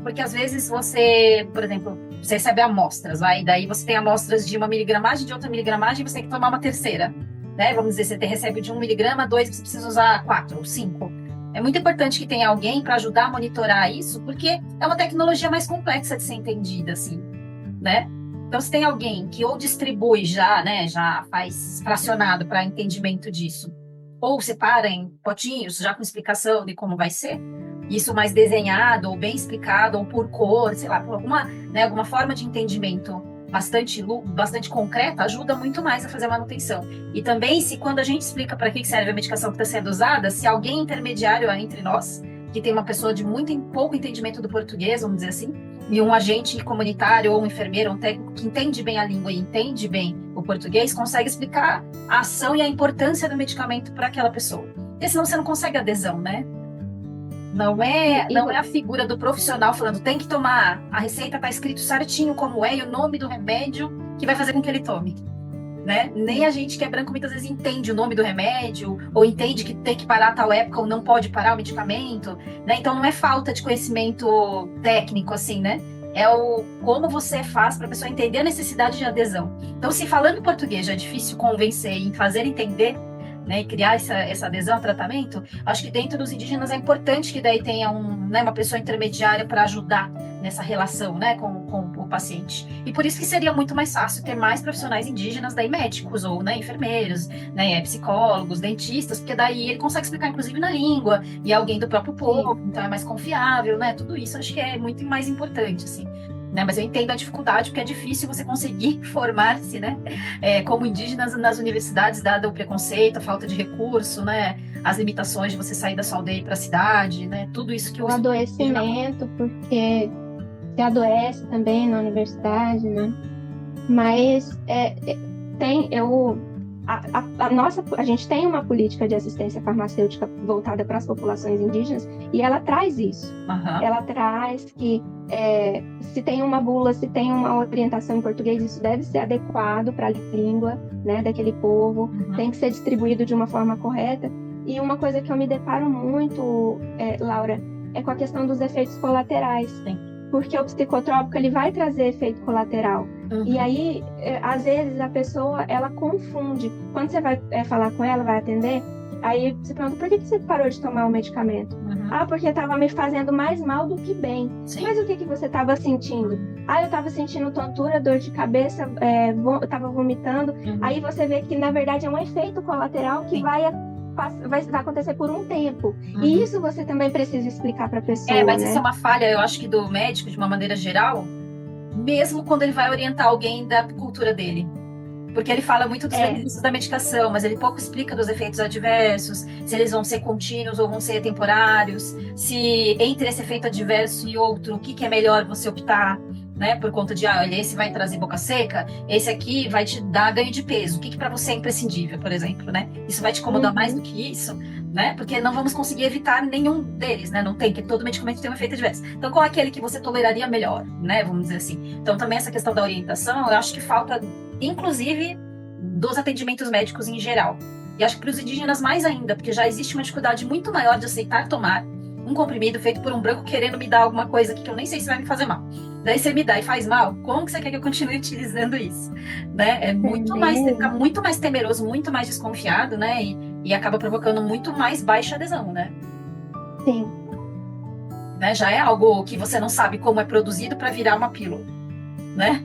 porque às vezes você, por exemplo, você recebe amostras, e daí você tem amostras de 1 miligramagem, de outra miligramagem, e você tem que tomar uma terceira, né? Vamos dizer, você recebe de 1 miligrama, 2, você precisa usar 4 ou 5. É muito importante que tenha alguém para ajudar a monitorar isso, porque é uma tecnologia mais complexa de ser entendida, assim, né? Então, se tem alguém que ou distribui já, né, já faz fracionado para entendimento disso, ou separa em potinhos, já com explicação de como vai ser, isso mais desenhado, ou bem explicado, ou por cor, sei lá, por alguma, né, alguma forma de entendimento bastante concreta, ajuda muito mais a fazer a manutenção. E também, se quando a gente explica para que serve a medicação que está sendo usada, se alguém intermediário entre nós, que tem uma pessoa de pouco entendimento do português, vamos dizer assim, e um agente comunitário ou um enfermeiro, um técnico que entende bem a língua e entende bem o português, consegue explicar a ação e a importância do medicamento para aquela pessoa. Porque senão você não consegue adesão, né? Não é a figura do profissional falando tem que tomar, a receita está escrito certinho como é e o nome do remédio que vai fazer com que ele tome. Né? Nem a gente que é branco muitas vezes entende o nome do remédio, ou entende que tem que parar a tal época ou não pode parar o medicamento, né? Então não é falta de conhecimento técnico, assim, né? É o como você faz para a pessoa entender a necessidade de adesão. Então, se falando português já é difícil convencer em fazer entender, né, e criar essa adesão ao tratamento, acho que dentro dos indígenas é importante que daí tenha né, uma pessoa intermediária para ajudar nessa relação, né, com o paciente. E por isso que seria muito mais fácil ter mais profissionais indígenas, daí médicos ou, né, enfermeiros, né, psicólogos, dentistas, porque daí ele consegue explicar inclusive na língua e alguém do próprio povo, então é mais confiável, né? Tudo isso acho que é muito mais importante, assim. Né, mas eu entendo a dificuldade, porque é difícil você conseguir formar-se, né, como indígenas nas universidades, dado o preconceito, a falta de recurso, né, as limitações de você sair da sua aldeia para a cidade, né, tudo isso que o adoecimento, porque se adoece também na universidade, né, mas a gente tem uma política de assistência farmacêutica voltada para as populações indígenas e ela traz isso. Uhum. Ela traz que se tem uma bula, se tem uma orientação em português, isso deve ser adequado para a língua, né, daquele povo, tem que ser distribuído de uma forma correta. E uma coisa que eu me deparo muito, Laura, é com a questão dos efeitos colaterais. Sim. Porque o psicotrópico ele vai trazer efeito colateral. E aí, às vezes, a pessoa, ela confunde. Quando você vai falar com ela, vai atender, aí você pergunta, por que você parou de tomar o medicamento? Ah, porque estava me fazendo mais mal do que bem. Sim. Mas o que você estava sentindo? Ah, eu estava sentindo tontura, dor de cabeça, eu estava vomitando. Aí você vê que, na verdade, é um efeito colateral que vai acontecer por um tempo. E isso você também precisa explicar para a pessoa. Mas né? Isso é uma falha, eu acho que do médico, de uma maneira geral, mesmo quando ele vai orientar alguém da cultura dele. Porque ele fala muito dos benefícios da medicação, mas ele pouco explica dos efeitos adversos, se eles vão ser contínuos ou vão ser temporários, se entre esse efeito adverso e outro, o que é melhor você optar, né? Por conta de, olha, esse vai trazer boca seca, esse aqui vai te dar ganho de peso. O que para você é imprescindível, por exemplo, né? Isso vai te incomodar mais do que isso, né? Porque não vamos conseguir evitar nenhum deles, né? Não tem, que todo medicamento tem um efeito adverso. Então, qual é aquele que você toleraria melhor, né? Vamos dizer assim. Então, também essa questão da orientação, eu acho que falta, inclusive, dos atendimentos médicos em geral. E acho que para os indígenas mais ainda, porque já existe uma dificuldade muito maior de aceitar tomar um comprimido feito por um branco querendo me dar alguma coisa que eu nem sei se vai me fazer mal. Daí você me dá e faz mal, como que você quer que eu continue utilizando isso? Né? Fica muito mais temeroso, muito mais desconfiado, né? E acaba provocando muito mais baixa adesão, né? Sim. Né? Já é algo que você não sabe como é produzido para virar uma pílula, né?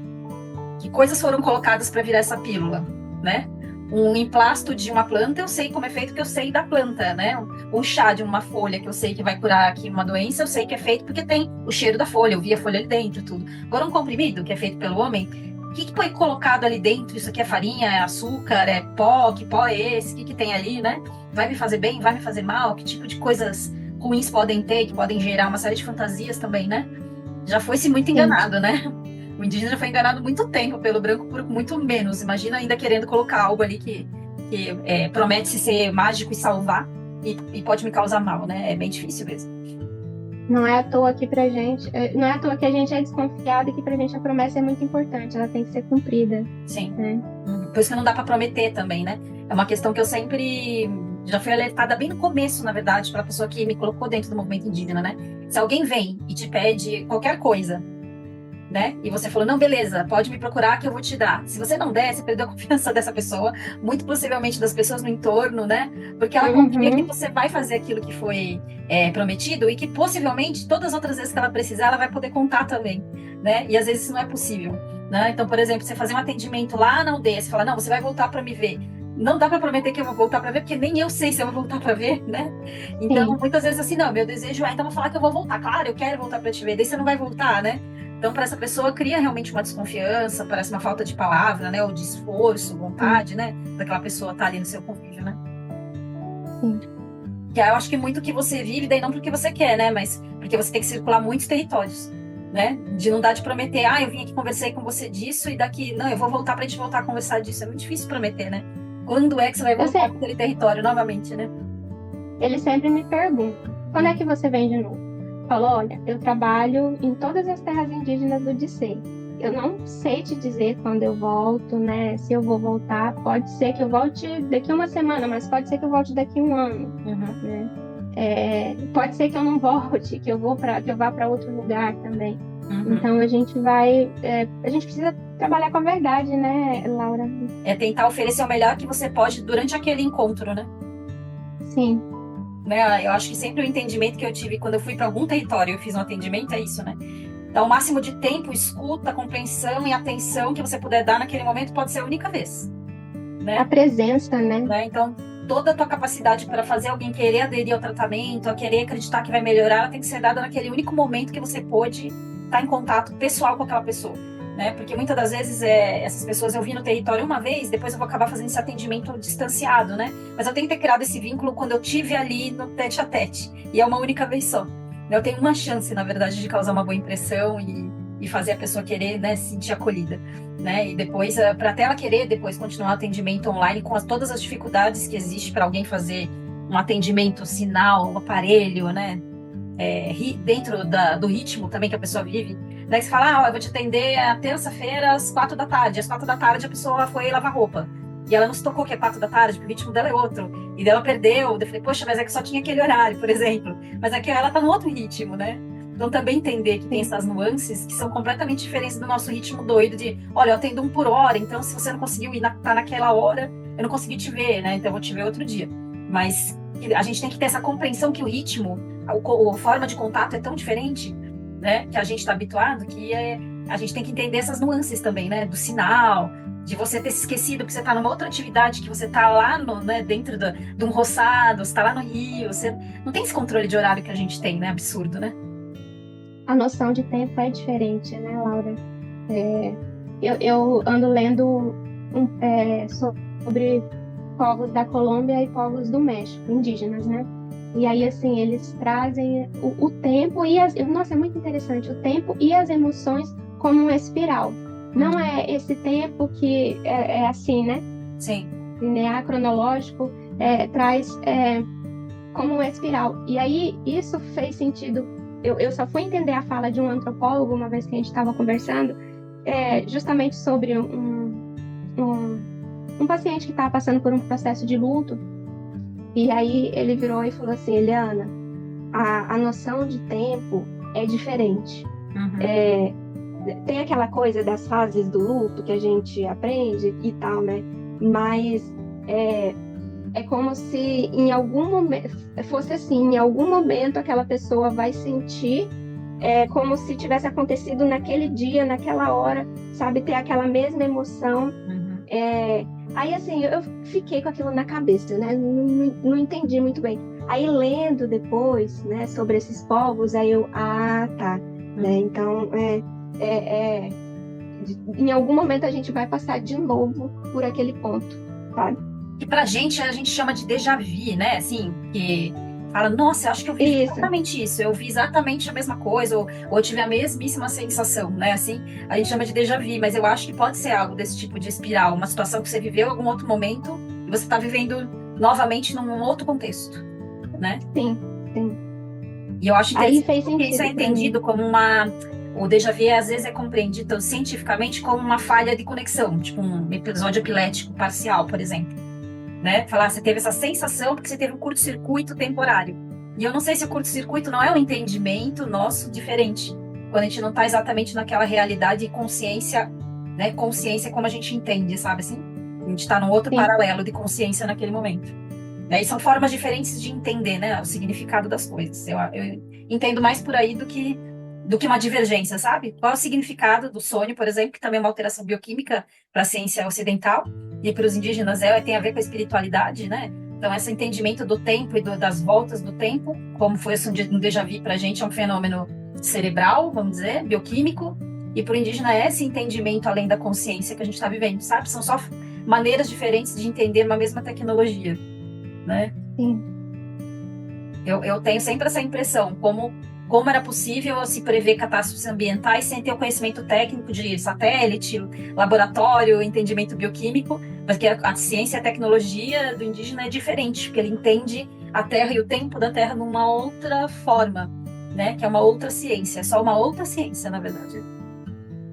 Que coisas foram colocadas para virar essa pílula, né? Um emplasto de uma planta, eu sei como é feito, porque eu sei da planta, né? Um chá de uma folha, que eu sei que vai curar aqui uma doença, eu sei que é feito porque tem o cheiro da folha, eu vi a folha ali dentro, tudo. Agora, um comprimido, que é feito pelo homem, o que foi colocado ali dentro? Isso aqui é farinha, é açúcar, é pó? Que pó é esse? O que tem ali, né? Vai me fazer bem? Vai me fazer mal? Que tipo de coisas ruins podem ter, que podem gerar uma série de fantasias também, né? Já foi-se muito enganado, né? O indígena já foi enganado muito tempo pelo branco por muito menos. Imagina ainda querendo colocar algo ali que promete ser mágico e salvar e pode me causar mal, né? É bem difícil mesmo. Não é à toa que pra gente, não é à toa que a gente é desconfiado e que pra gente a promessa é muito importante, ela tem que ser cumprida. Sim. Por isso que não dá pra prometer também, né? É uma questão que eu sempre já fui alertada bem no começo, na verdade, para a pessoa que me colocou dentro do movimento indígena, né? Se alguém vem e te pede qualquer coisa, né? E você falou, não, beleza, pode me procurar que eu vou te dar. Se você não der, você perdeu a confiança dessa pessoa, muito possivelmente das pessoas no entorno, né? Porque ela confia que você vai fazer aquilo que foi prometido e que possivelmente todas as outras vezes que ela precisar, ela vai poder contar também, né? E às vezes isso não é possível, né? Então, por exemplo, você fazer um atendimento lá na aldeia, você fala, não, você vai voltar para me ver. não dá para prometer que eu vou voltar para ver, porque nem eu sei se eu vou voltar para ver, né? Então, Sim. muitas vezes assim, não, meu desejo é, então vou falar que eu vou voltar. Claro, eu quero voltar para te ver, daí você não vai voltar, né? Então, para essa pessoa, cria realmente uma desconfiança, parece uma falta de palavra, né? Ou de esforço, Sim. vontade, né? Daquela pessoa estar ali no seu convívio, né? Sim. Que eu acho que muito que você vive, daí não porque você quer, né? Mas porque você tem que circular muitos territórios, né? De não dar de prometer, eu vim aqui conversei com você disso e daqui, não, eu vou voltar pra gente voltar a conversar disso. É muito difícil prometer, né? Quando é que você vai Eu voltar sei, para aquele território novamente, né? ele sempre me pergunta, quando é que você vem de novo? Eu falo, olha, eu trabalho em todas as terras indígenas do Dicei. Eu não sei te dizer quando eu volto, né? Se eu vou voltar, pode ser que eu volte daqui uma semana, mas pode ser que eu volte daqui um ano, Uhum, né? Pode ser que eu não volte, que eu vá para outro lugar também. uhum. Então a gente precisa trabalhar com a verdade, né, Laura? É tentar oferecer o melhor que você pode durante aquele encontro, né? Sim, Né? Eu acho que sempre o entendimento que eu tive quando eu fui para algum território, eu fiz um atendimento, é isso, né? Então, o máximo de tempo, escuta, compreensão e atenção que você puder dar naquele momento pode ser a única vez, a né? presença, né? Então, toda a tua capacidade para fazer alguém querer aderir ao tratamento, a querer acreditar que vai melhorar, ela tem que ser dada naquele único momento que você pôde estar em contato pessoal com aquela pessoa, né? Porque muitas das vezes essas pessoas eu vi no território uma vez, depois eu vou acabar fazendo esse atendimento distanciado, né? Mas eu tenho que ter criado esse vínculo quando eu tive ali no tete a tete, e é uma única vez só. Eu tenho uma chance, na verdade, de causar uma boa impressão e fazer a pessoa querer, né, se sentir acolhida, né? E depois, para até ela querer depois continuar o atendimento online com todas as dificuldades que existe para alguém fazer um atendimento, sinal, um aparelho, né? Dentro do ritmo também que a pessoa vive. Daí você fala, eu vou te atender a terça-feira às 4 da tarde. Às 4 da tarde a pessoa foi lavar roupa. E ela não se tocou que é 4 da tarde, porque o ritmo dela é outro. E daí ela perdeu. Eu falei, poxa, mas é que só tinha aquele horário, por exemplo. Mas aqui ela tá no outro ritmo, né? Então também entender que tem Sim. essas nuances que são completamente diferentes do nosso ritmo doido de, olha, eu atendo 1 por hora, então se você não conseguiu tá naquela hora, eu não consegui te ver, né? Então eu vou te ver outro dia. Mas a gente tem que ter essa compreensão que o ritmo, a forma de contato é tão diferente, né? Que a gente está habituado, a gente tem que entender essas nuances também, né? Do sinal, de você ter se esquecido que você está numa outra atividade, que você está lá né, dentro de um roçado, você está lá no rio, você não tem esse controle de horário que a gente tem, né? Absurdo, né? A noção de tempo é diferente, né, Laura? É, eu ando lendo sobre povos da Colômbia e povos do México, indígenas, né? E aí, assim, eles trazem o tempo e Nossa, é muito interessante, o tempo e as emoções como uma espiral. Não Uhum. é esse tempo que é assim, né? Sim. Linear, cronológico, traz como uma espiral. E aí, isso fez sentido. Eu só fui entender a fala de um antropólogo uma vez que a gente estava conversando, justamente sobre um paciente que estava passando por um processo de luto. E aí ele virou e falou assim, Eliana, a noção de tempo é diferente. Uhum. Tem aquela coisa das fases do luto que a gente aprende e tal, né? Mas é como se em algum momento fosse assim, em algum momento aquela pessoa vai sentir como se tivesse acontecido naquele dia, naquela hora, sabe? Ter aquela mesma emoção. Uhum. Aí, assim, eu fiquei com aquilo na cabeça, né? Não entendi muito bem. Aí, lendo depois, né, sobre esses povos, aí tá. Né? Uhum. Então, em algum momento a gente vai passar de novo por aquele ponto, sabe? Que pra gente, a gente chama de déjà vu, né? Assim, que fala, nossa, eu acho que eu vivi Isso, exatamente isso, eu vi exatamente a mesma coisa, ou eu tive a mesmíssima sensação, né? Assim, a gente chama de déjà vu, mas eu acho que pode ser algo desse tipo de espiral, uma situação que você viveu em algum outro momento e você está vivendo novamente num outro contexto, né? sim, sim. E eu acho Aí interessante fez porque isso é sentido para mim. entendido como o déjà vu às vezes é compreendido cientificamente como uma falha de conexão, tipo um episódio epilético parcial, por exemplo, né? Falar, você teve essa sensação porque você teve um curto-circuito temporário. E eu não sei se o curto-circuito não é um entendimento nosso diferente, quando a gente não está exatamente naquela realidade e consciência, né? Consciência como a gente entende, sabe assim? A gente está num outro Sim, paralelo de consciência naquele momento. E são formas diferentes de entender, né? O significado das coisas. Eu entendo mais por aí do que do que uma divergência, sabe? Qual é o significado do sonho, por exemplo, que também é uma alteração bioquímica para a ciência ocidental e para os indígenas tem a ver com a espiritualidade, né? Então, esse entendimento do tempo e das voltas do tempo, como foi um déjà vu para a gente, é um fenômeno cerebral, vamos dizer, bioquímico, e para o indígena é esse entendimento além da consciência que a gente está vivendo, sabe? São só maneiras diferentes de entender uma mesma tecnologia, né? Sim. Eu tenho sempre essa impressão, como era possível se prever catástrofes ambientais sem ter o conhecimento técnico de satélite, laboratório, entendimento bioquímico, porque a ciência e a tecnologia do indígena é diferente, porque ele entende a Terra e o tempo da Terra numa outra forma, né? Que é uma outra ciência, é só uma outra ciência, na verdade.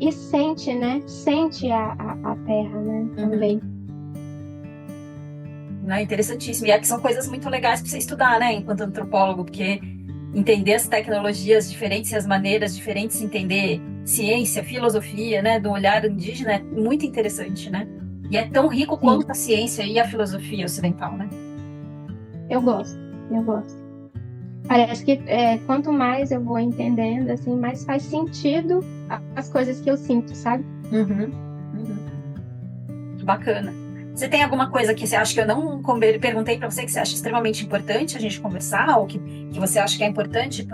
E sente, né? Sente a Terra, né? Também. Né? Interessantíssimo. E aqui são coisas muito legais para você estudar, né? Enquanto antropólogo, porque entender as tecnologias diferentes e as maneiras diferentes de entender ciência, filosofia, né? Do olhar indígena é muito interessante, né? E é tão rico quanto a ciência e a filosofia ocidental, né? Eu gosto. Parece que quanto mais eu vou entendendo, assim, mais faz sentido as coisas que eu sinto, sabe? Bacana. Você tem alguma coisa que você acha que eu não perguntei para você que você acha extremamente importante a gente conversar, ou que você acha que é importante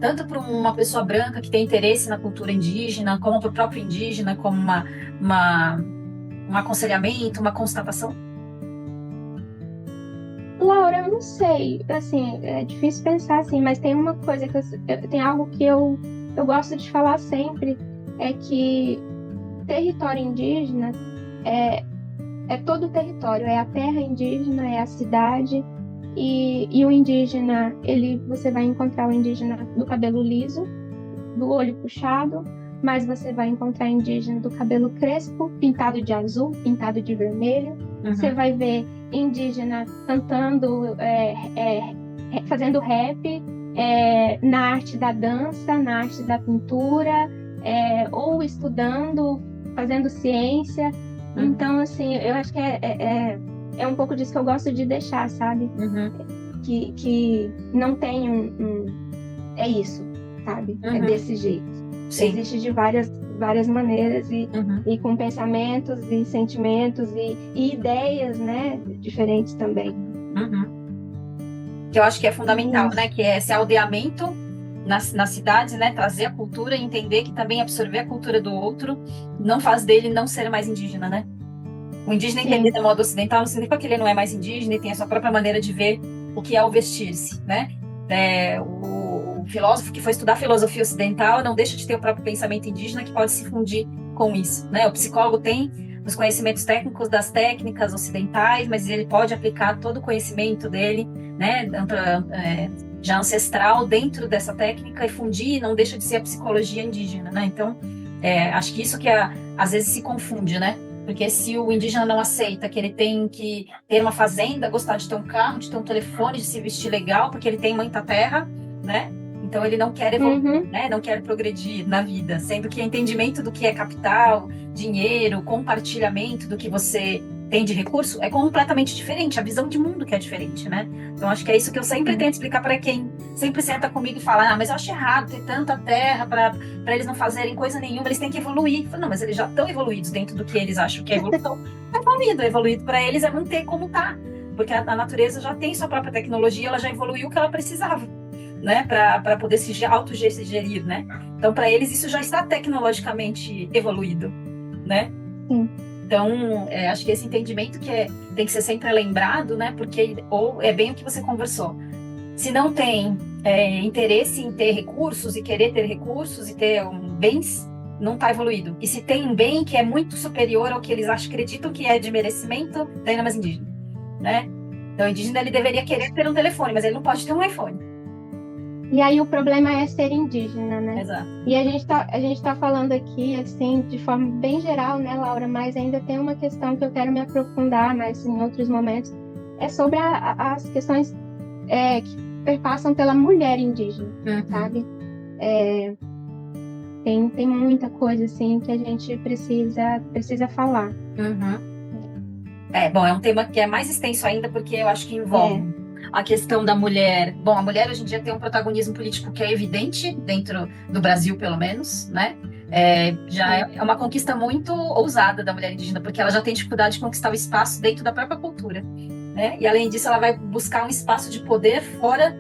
tanto para uma pessoa branca que tem interesse na cultura indígena, como para o próprio indígena, como um aconselhamento, uma constatação? Laura, eu não sei, assim, é difícil pensar assim, mas tem uma coisa tem algo que eu gosto de falar sempre, é que território indígena é todo o território, é a terra indígena, é a cidade, e o indígena, você vai encontrar o indígena do cabelo liso, do olho puxado, mas você vai encontrar indígena do cabelo crespo, pintado de azul, pintado de vermelho. Você vai ver indígena cantando, fazendo rap, na arte da dança, na arte da pintura, ou estudando, fazendo ciência. Então, assim, eu acho que é um pouco disso que eu gosto de deixar, sabe? Que não tem é isso, sabe? É desse jeito. Sim. Existe de várias maneiras e com pensamentos e sentimentos e ideias, né, diferentes também. Que eu acho que é fundamental, né? Que é esse aldeamento nas cidades, né? Trazer a cultura e entender que também absorver a cultura do outro não faz dele não ser mais indígena, né? O indígena entender da moda ocidental não significa que ele não é mais indígena e tem a sua própria maneira de ver o que é o vestir-se, né? O filósofo que foi estudar filosofia ocidental não deixa de ter o próprio pensamento indígena que pode se fundir com isso, né? O psicólogo tem os conhecimentos técnicos das técnicas ocidentais, mas ele pode aplicar todo o conhecimento dele, né? Já ancestral dentro dessa técnica e fundir, não deixa de ser a psicologia indígena, né? Então, acho que isso que às vezes se confunde, né? Porque se o indígena não aceita que ele tem que ter uma fazenda, gostar de ter um carro, de ter um telefone, de se vestir legal, porque ele tem muita terra, né? Então ele não quer evoluir, né? Não quer progredir na vida, sendo que o entendimento do que é capital, dinheiro, compartilhamento do que você tem de recurso é completamente diferente, a visão de mundo que é diferente, né? Então acho que é isso que eu sempre tento explicar para quem sempre senta comigo e fala, mas eu acho errado ter tanta terra para eles não fazerem coisa nenhuma, eles têm que evoluir. Não, mas eles já estão evoluídos dentro do que eles acham que é evolução. Evoluído para eles é manter como tá, porque a natureza já tem sua própria tecnologia, ela já evoluiu o que ela precisava, né, para poder se autogerir, né? Então para eles isso já está tecnologicamente evoluído, né? Sim. Então, acho que esse entendimento tem que ser sempre lembrado, né? Porque ou é bem o que você conversou. Se não tem interesse em ter recursos e querer ter recursos e ter bens, não está evoluído. E se tem um bem que é muito superior ao que eles acreditam que é de merecimento, daí não é mais indígena, né? Então, o indígena ele deveria querer ter um telefone, mas ele não pode ter um iPhone. E aí o problema é ser indígena, né? Exato. E a gente tá falando aqui, assim, de forma bem geral, né, Laura? Mas ainda tem uma questão que eu quero me aprofundar mais em outros momentos. É sobre as questões que perpassam pela mulher indígena, sabe? Tem muita coisa, assim, que a gente precisa falar. Bom, é um tema que é mais extenso ainda, porque eu acho que envolve a questão da mulher. Bom, a mulher hoje em dia tem um protagonismo político que é evidente, dentro do Brasil, pelo menos, né? Já é uma conquista muito ousada da mulher indígena, porque ela já tem dificuldade de conquistar o espaço dentro da própria cultura, né? E além disso, ela vai buscar um espaço de poder fora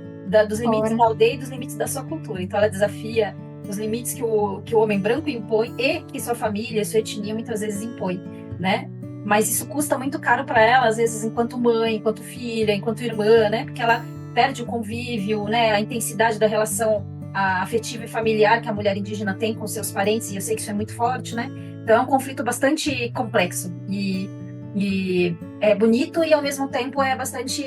dos limites da aldeia e dos limites da sua cultura. Então, ela desafia os limites que o homem branco impõe e que sua família, sua etnia, muitas vezes impõe, né? Mas isso custa muito caro para ela, às vezes, enquanto mãe, enquanto filha, enquanto irmã, né? Porque ela perde o convívio, né? A intensidade da relação afetiva e familiar que a mulher indígena tem com seus parentes, e eu sei que isso é muito forte, né? Então é um conflito bastante complexo e é bonito e ao mesmo tempo é bastante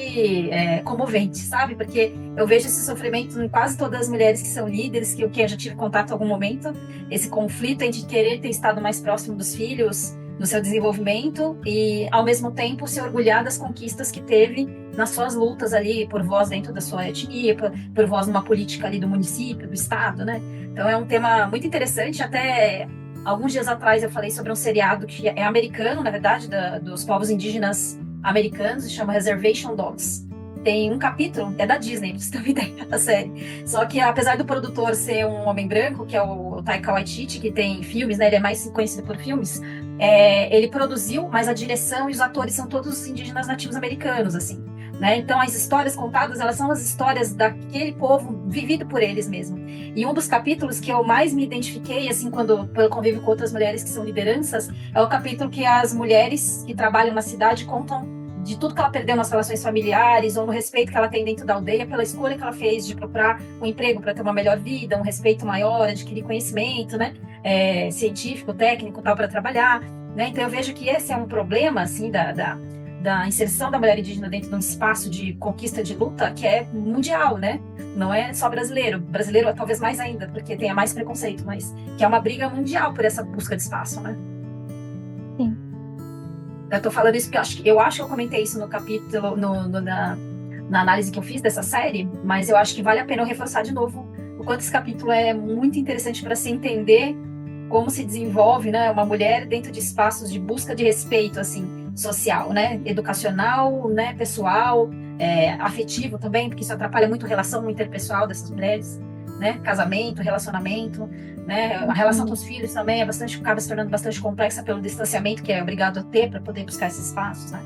comovente, sabe? Porque eu vejo esse sofrimento em quase todas as mulheres que são líderes, que eu já tive contato em algum momento, esse conflito entre querer ter estado mais próximo dos filhos, no seu desenvolvimento e, ao mesmo tempo, se orgulhar das conquistas que teve nas suas lutas ali, por voz dentro da sua etnia, por voz numa política ali do município, do estado, né? Então é um tema muito interessante. Até alguns dias atrás eu falei sobre um seriado que é americano, na verdade, dos povos indígenas americanos, se chama Reservation Dogs. Tem um capítulo, é da Disney, pra você ter uma ideia da série. Só que, apesar do produtor ser um homem branco, que é o Taika Waititi, que tem filmes, né? Ele é mais conhecido por filmes. Ele produziu, mas a direção e os atores são todos indígenas nativos americanos, assim, né? Então as histórias contadas, elas são as histórias daquele povo vivido por eles mesmo. E um dos capítulos que eu mais me identifiquei, assim, quando eu convivo com outras mulheres que são lideranças, é o capítulo que as mulheres que trabalham na cidade contam de tudo que ela perdeu nas relações familiares, ou no respeito que ela tem dentro da aldeia, pela escolha que ela fez de procurar um emprego para ter uma melhor vida, um respeito maior, adquirir conhecimento, né? Científico, técnico, tal, para trabalhar, né? Então eu vejo que esse é um problema, assim, da inserção da mulher indígena dentro de um espaço de conquista, de luta, que é mundial, né? Não é só brasileiro. Brasileiro talvez mais ainda, porque tenha mais preconceito, mas que é uma briga mundial por essa busca de espaço, né? Sim. Eu tô falando isso porque eu acho que eu comentei isso no capítulo, na análise que eu fiz dessa série, mas eu acho que vale a pena eu reforçar de novo o quanto esse capítulo é muito interessante para se entender como se desenvolve, né, uma mulher dentro de espaços de busca de respeito, assim, social, né, educacional, né, pessoal, afetivo também, porque isso atrapalha muito a relação interpessoal dessas mulheres, né, casamento, relacionamento, né, a relação com os filhos também acaba se tornando bastante complexa pelo distanciamento que é obrigado a ter para poder buscar esses espaços, né.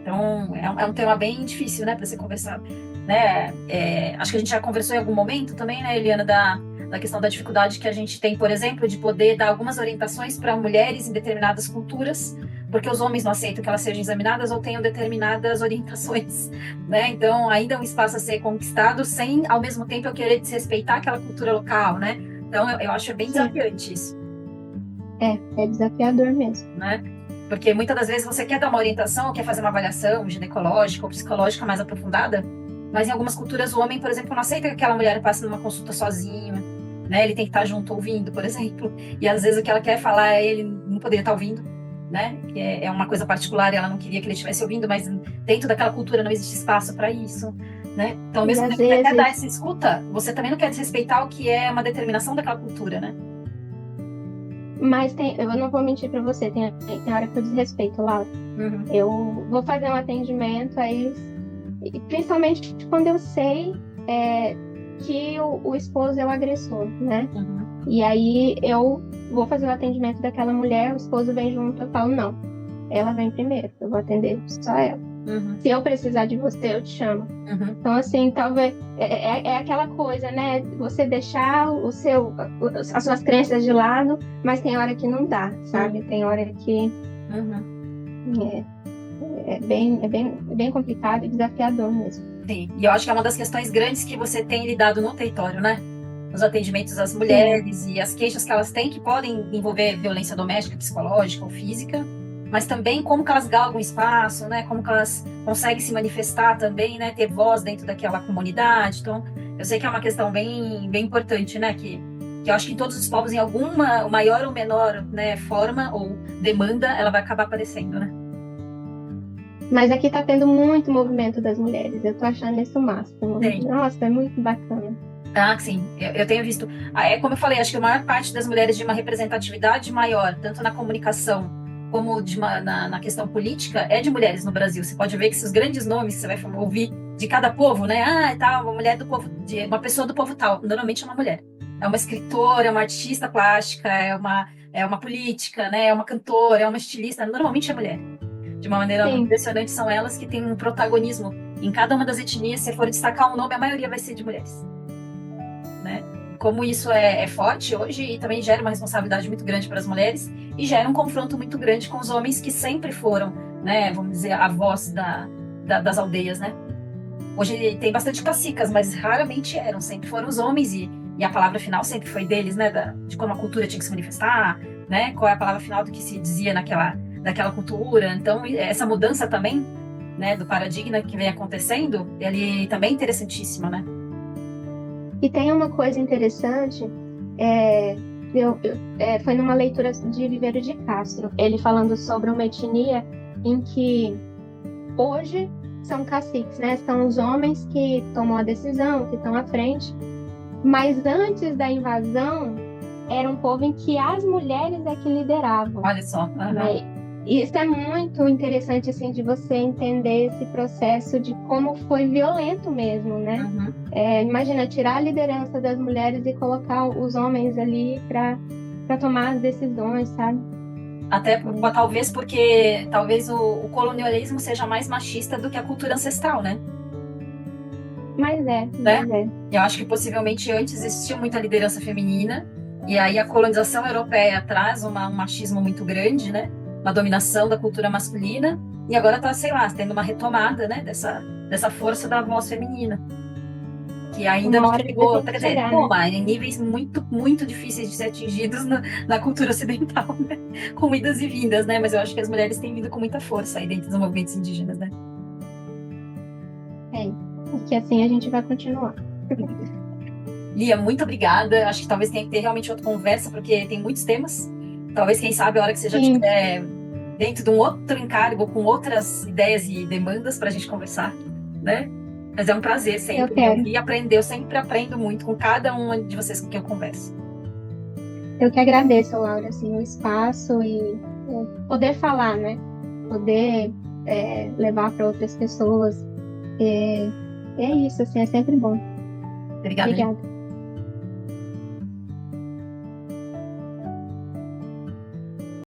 Então é um tema bem difícil, né, para ser conversado, né. Acho que a gente já conversou em algum momento também, né, Eliana, da questão da dificuldade que a gente tem, por exemplo, de poder dar algumas orientações para mulheres em determinadas culturas, porque os homens não aceitam que elas sejam examinadas ou tenham determinadas orientações, né? Então, ainda é um espaço a ser conquistado sem, ao mesmo tempo, eu querer desrespeitar aquela cultura local, né? Então, eu acho bem desafiante isso. É desafiador mesmo. Né? Porque muitas das vezes você quer dar uma orientação, quer fazer uma avaliação ginecológica ou psicológica mais aprofundada, mas em algumas culturas o homem, por exemplo, não aceita que aquela mulher passe numa consulta sozinha, né? Ele tem que estar junto ouvindo, por exemplo, e às vezes o que ela quer falar ele não poderia estar ouvindo, né? É uma coisa particular e ela não queria que ele estivesse ouvindo, mas dentro daquela cultura não existe espaço para isso, né? Então, mesmo que você quer dar essa escuta, você também não quer desrespeitar o que é uma determinação daquela cultura, né? Mas eu não vou mentir para você, tem hora que eu desrespeito, Laura. Uhum. Eu vou fazer um atendimento aí, principalmente quando eu sei que o esposo é o agressor, né? Uhum. E aí eu vou fazer o atendimento daquela mulher, o esposo vem junto, eu falo, não, ela vem primeiro, eu vou atender só ela. Uhum. Se eu precisar de você, eu te chamo. Uhum. Então, assim, talvez é aquela coisa, né? Você deixar as suas crenças de lado, mas tem hora que não dá, sabe? Tem hora que é bem complicado e desafiador mesmo. Sim, e eu acho que é uma das questões grandes que você tem lidado no território, né? Os atendimentos às mulheres. Sim. E as queixas que elas têm, que podem envolver violência doméstica, psicológica ou física, mas também como que elas galgam espaço, né? Como que elas conseguem se manifestar também, né? Ter voz dentro daquela comunidade. Então, eu sei que é uma questão bem importante, né? Que eu acho que em todos os povos, em alguma maior ou menor, né, forma ou demanda, ela vai acabar aparecendo, né? Mas aqui tá tendo muito movimento das mulheres. Eu tô achando isso o máximo. Sim. Nossa, é muito bacana. Ah, sim. Eu tenho visto. Como eu falei, acho que a maior parte das mulheres de uma representatividade maior, tanto na comunicação como na questão política, é de mulheres no Brasil. Você pode ver que esses grandes nomes que você vai ouvir de cada povo, né? Ah, tá, uma mulher do povo, uma pessoa do povo tal. Normalmente é uma mulher. É uma escritora, é uma artista plástica, é uma política, né? É uma cantora, é uma estilista. Normalmente é mulher. De uma maneira Sim. impressionante, são elas que têm um protagonismo em cada uma das etnias. Se for destacar um nome, a maioria vai ser de mulheres, né? Como isso é forte hoje e também gera uma responsabilidade muito grande para as mulheres e gera um confronto muito grande com os homens que sempre foram, né? Vamos dizer, a voz das aldeias, né? Hoje tem bastante cacicas, mas raramente eram, sempre foram os homens e a palavra final sempre foi deles, né? De como a cultura tinha que se manifestar, né? Qual é a palavra final do que se dizia daquela cultura. Então, essa mudança também, né, do paradigma que vem acontecendo, ele também é interessantíssimo, né? E tem uma coisa interessante, foi numa leitura de Viveiro de Castro, ele falando sobre uma etnia em que hoje são caciques, né? São os homens que tomam a decisão, que estão à frente, mas antes da invasão era um povo em que as mulheres é que lideravam. Olha só. Né? E isso é muito interessante, assim, de você entender esse processo de como foi violento mesmo, né? Uhum. Imagina, tirar a liderança das mulheres e colocar os homens ali para tomar as decisões, sabe? Até talvez porque talvez o colonialismo seja mais machista do que a cultura ancestral, né? Mas Né? Eu acho que possivelmente antes existia muita liderança feminina e aí a colonização europeia traz um machismo muito grande, né? Uma dominação da cultura masculina e agora tá, sei lá, tendo uma retomada, né? Dessa força da voz feminina. Que ainda não chegou, quer dizer, em níveis muito, muito difíceis de ser atingidos na cultura ocidental, né? Com idas e vindas, né? Mas eu acho que as mulheres têm vindo com muita força aí dentro dos movimentos indígenas, né? E que assim a gente vai continuar. Lia, muito obrigada. Acho que talvez tenha que ter realmente outra conversa, porque tem muitos temas. Talvez, quem sabe, a hora que você já estiver dentro de um outro encargo, com outras ideias e demandas para a gente conversar, né? Mas é um prazer sempre ouvir e aprender. Eu sempre aprendo muito com cada um de vocês com quem eu converso. Eu que agradeço, Laura, assim, o espaço e poder falar, né? Poder levar para outras pessoas. É isso, assim, é sempre bom. Obrigada. Obrigada.